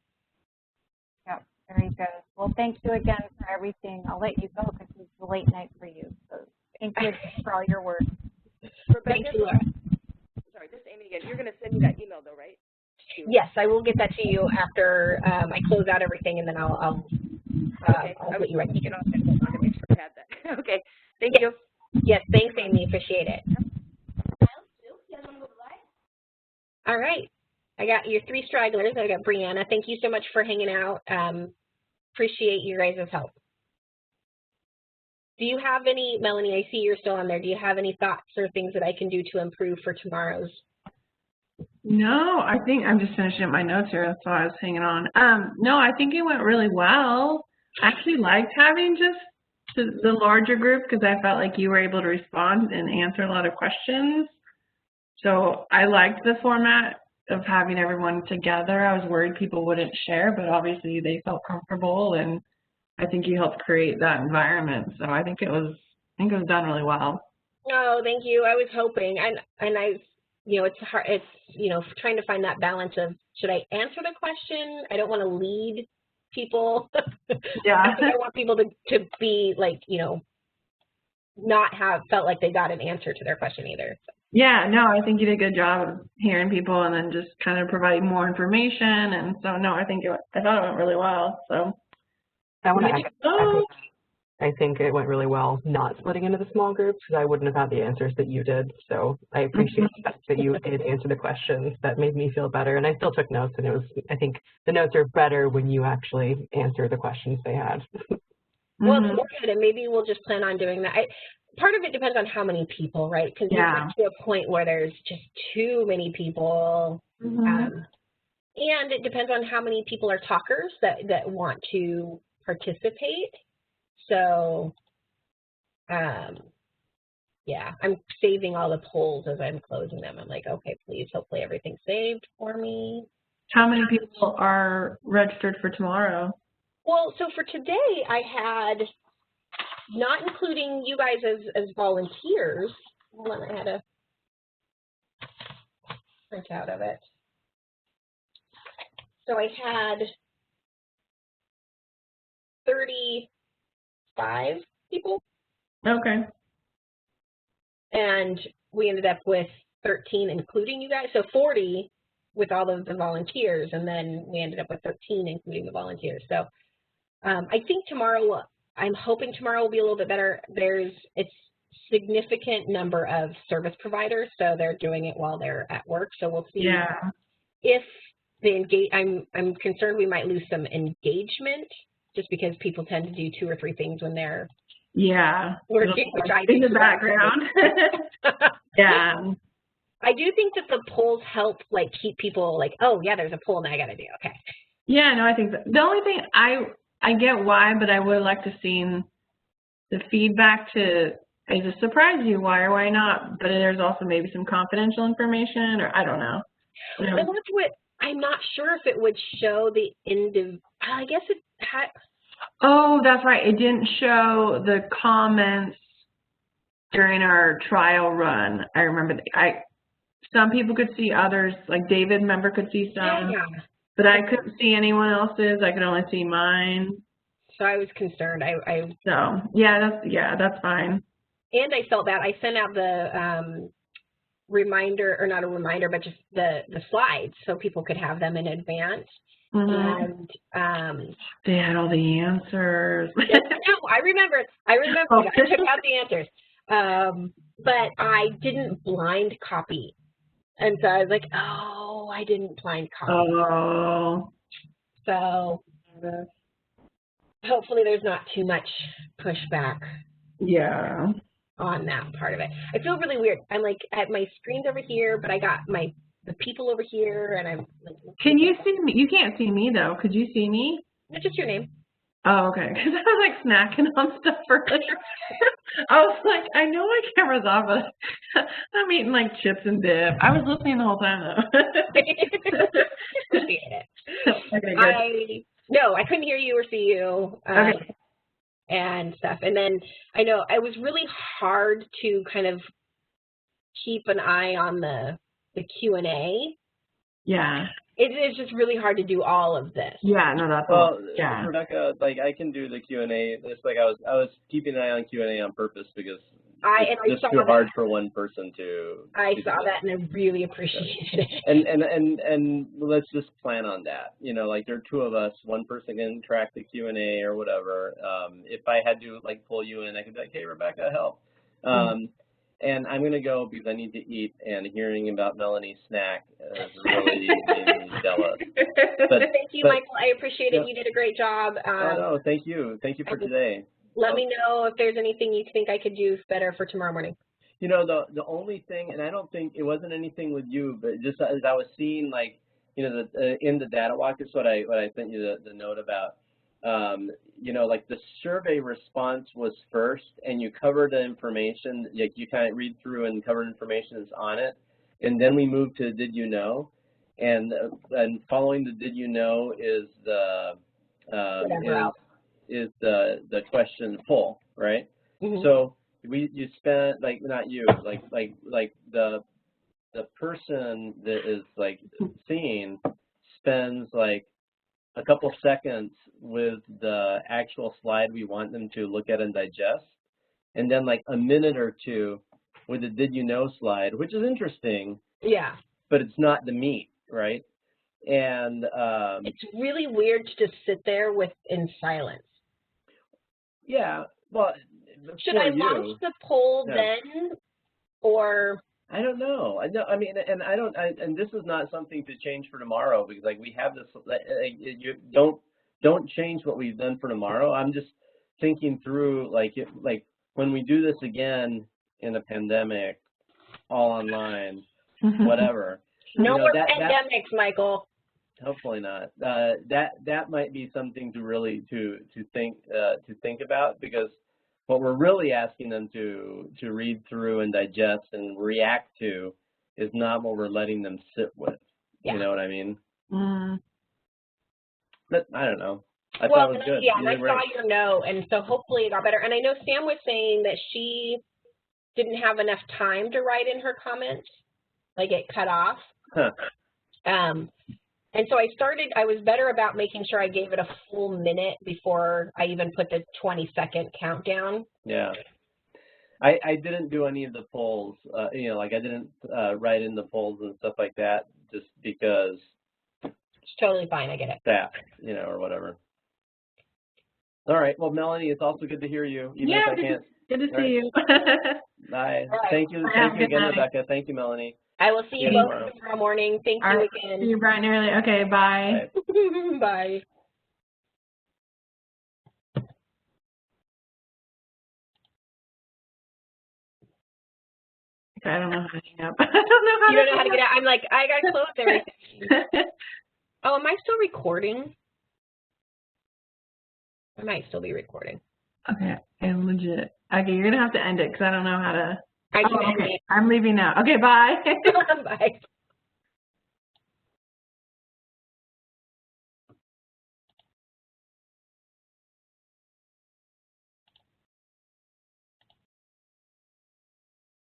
Yep, very good. Well, thank you again for everything. I'll let you go because it's a late night for you. So thank you for all your work. Rebecca, thank you, Laura. Sorry, this is Amy again. You're going to send me that email, though, right? Yes, I will get that to you after I close out everything, and then I'll put you right to it. I'm going to make sure I have that. Okay, thank you. Yes, thanks, Amy. Appreciate it. All right. I got your 3 stragglers. I got Brianna. Thank you so much for hanging out. Appreciate you guys' help. Do you have any, Melanie, I see you're still on there. Do you have any thoughts or things that I can do to improve for tomorrow's? No, I think I'm just finishing up my notes here. That's why I was hanging on. No, I think it went really well. I actually liked having just the larger group because I felt like you were able to respond and answer a lot of questions. So I liked the format of having everyone together. I was worried people wouldn't share, but obviously they felt comfortable, and I think you helped create that environment. So I think it was done really well. Oh, thank you. I was hoping, and I, it's hard. It's trying to find that balance of, should I answer the question? I don't want to lead people. Yeah. I want people to be like, not have felt like they got an answer to their question either. So. Yeah, no, I think you did a good job of hearing people and then just kind of providing more information. And so, no, I thought it went really well. So I want to echo. I think it went really well not splitting into the small groups because I wouldn't have had the answers that you did. So I appreciate the fact that you did answer the questions. That made me feel better. And I still took notes, and I think the notes are better when you actually answer the questions they had. Well, it's good, and maybe we'll just plan on doing that. Part of it depends on how many people, right? Because you get to a point where there's just too many people. And it depends on how many people are talkers that want to participate. So, yeah, I'm saving all the polls as I'm closing them. I'm like, okay, please, hopefully everything's saved for me. How many people are registered for tomorrow? Well, so for today, I had, not including you guys as volunteers. Hold on, I had a print out of it. So I had 35 people. Okay. And we ended up with 13, including you guys. So 40 with all of the volunteers, and then we ended up with 13, including the volunteers. So I think tomorrow, I'm hoping tomorrow will be a little bit better. It's significant number of service providers, so they're doing it while they're at work. So we'll see if I'm concerned we might lose some engagement just because people tend to do 2 or 3 things when they're working, which I in the background. Yeah. I do think that the polls help like keep people like, oh yeah, there's a poll now I gotta do. Okay. Yeah, no, I think so. The only thing I get why, but I would like to see the feedback to, is it surprise you, why or why not? But there's also maybe some confidential information, or I don't know. Well, that's what, I'm not sure if it would show the I guess it had. Oh, that's right. It didn't show the comments during our trial run. I remember some people could see others, like David, member, could see some. Yeah. But I couldn't see anyone else's. I could only see mine. So I was concerned. So yeah, that's fine. And I felt bad. I sent out the reminder, or not a reminder, but just the slides so people could have them in advance. And they had all the answers. No, I remember. I took out the answers. But I didn't blind copy. And so I was like, oh, I didn't blind copy. Oh. So hopefully there's not too much pushback. Yeah. On that part of it. I feel really weird. I'm like at my screen's over here, but I got the people over here, and I'm like. Can you see me? You can't see me though. Could you see me? Not just your name. Oh, okay. Because I was like snacking on stuff earlier. I was like, I know my camera's off, but I'm eating like chips and dip. I was listening the whole time though. Appreciate it. Okay, good. No, I couldn't hear you or see you. Okay. And stuff. And then I know it was really hard to kind of keep an eye on the Q&A. Yeah. It is just really hard to do all of this. Yeah, no, that's Well, yeah. Rebecca, like I can do the Q&A. It's like I was keeping an eye on Q&A on purpose because it's just too hard for one person to. I saw that and I really appreciated it. And let's just plan on that. You know, like there are two of us, one person can track the Q&A or whatever. If I had to like pull you in, I could be like, hey, Rebecca, help. And I'm going to go because I need to eat, and hearing about Melanie's snack is really making me jealous. But, thank you, Michael. I appreciate it. You did a great job. Oh, no, thank you. Thank you for today. Let me know if there's anything you think I could do better for tomorrow morning. You know, the only thing, and I don't think it wasn't anything with you, but just as I was seeing, like, you know, in the data walk is what I sent you the note about. You know, like the survey response was first, and you covered the information, like you kind of read through and covered information is on it, and then we moved to did you know, and following the did you know is the the question poll, right? Mm-hmm. So you spent like not you like the person that is like seeing spends like a couple seconds with the actual slide we want them to look at and digest, and then like a minute or two with the did you know slide, which is interesting. Yeah. But it's not the meat, right? And it's really weird to just sit there in silence. Yeah. Well, should I launch the poll then, or? I don't know. I mean, and and this is not something to change for tomorrow because like we have this. You don't change what we've done for tomorrow. I'm just thinking through like when we do this again in a pandemic, all online, whatever. No more pandemics, Michael. Hopefully not. That might be something to really to think about, because what we're really asking them to read through and digest and react to is not what we're letting them sit with. Yeah. You know what I mean? But I don't know. I thought it was good. Yeah, I saw your note, and so hopefully it got better. And I know Sam was saying that she didn't have enough time to write in her comments, like it cut off. Huh. And so I was better about making sure I gave it a full minute before I even put the 20-second countdown. Yeah. I didn't do any of the polls, you know, like I didn't write in the polls and stuff like that just because. It's totally fine, I get it. That, you know, or whatever. All right, well, Melanie, it's also good to hear you, even if I can't. Good to see you. Bye. Right. Thank you again, Rebecca. Thank you, Melanie. I will see you both tomorrow morning. Thank you again. See you bright and early. Okay, bye. Bye. I don't know how to hang up. I don't know how you don't know how to get out. I'm like, I got to close everything. Oh, am I still recording? I might still be recording. Okay, I'm legit. Okay, you're going to have to end it because I don't know how to. I can end it. I'm leaving now. Okay, bye. Bye.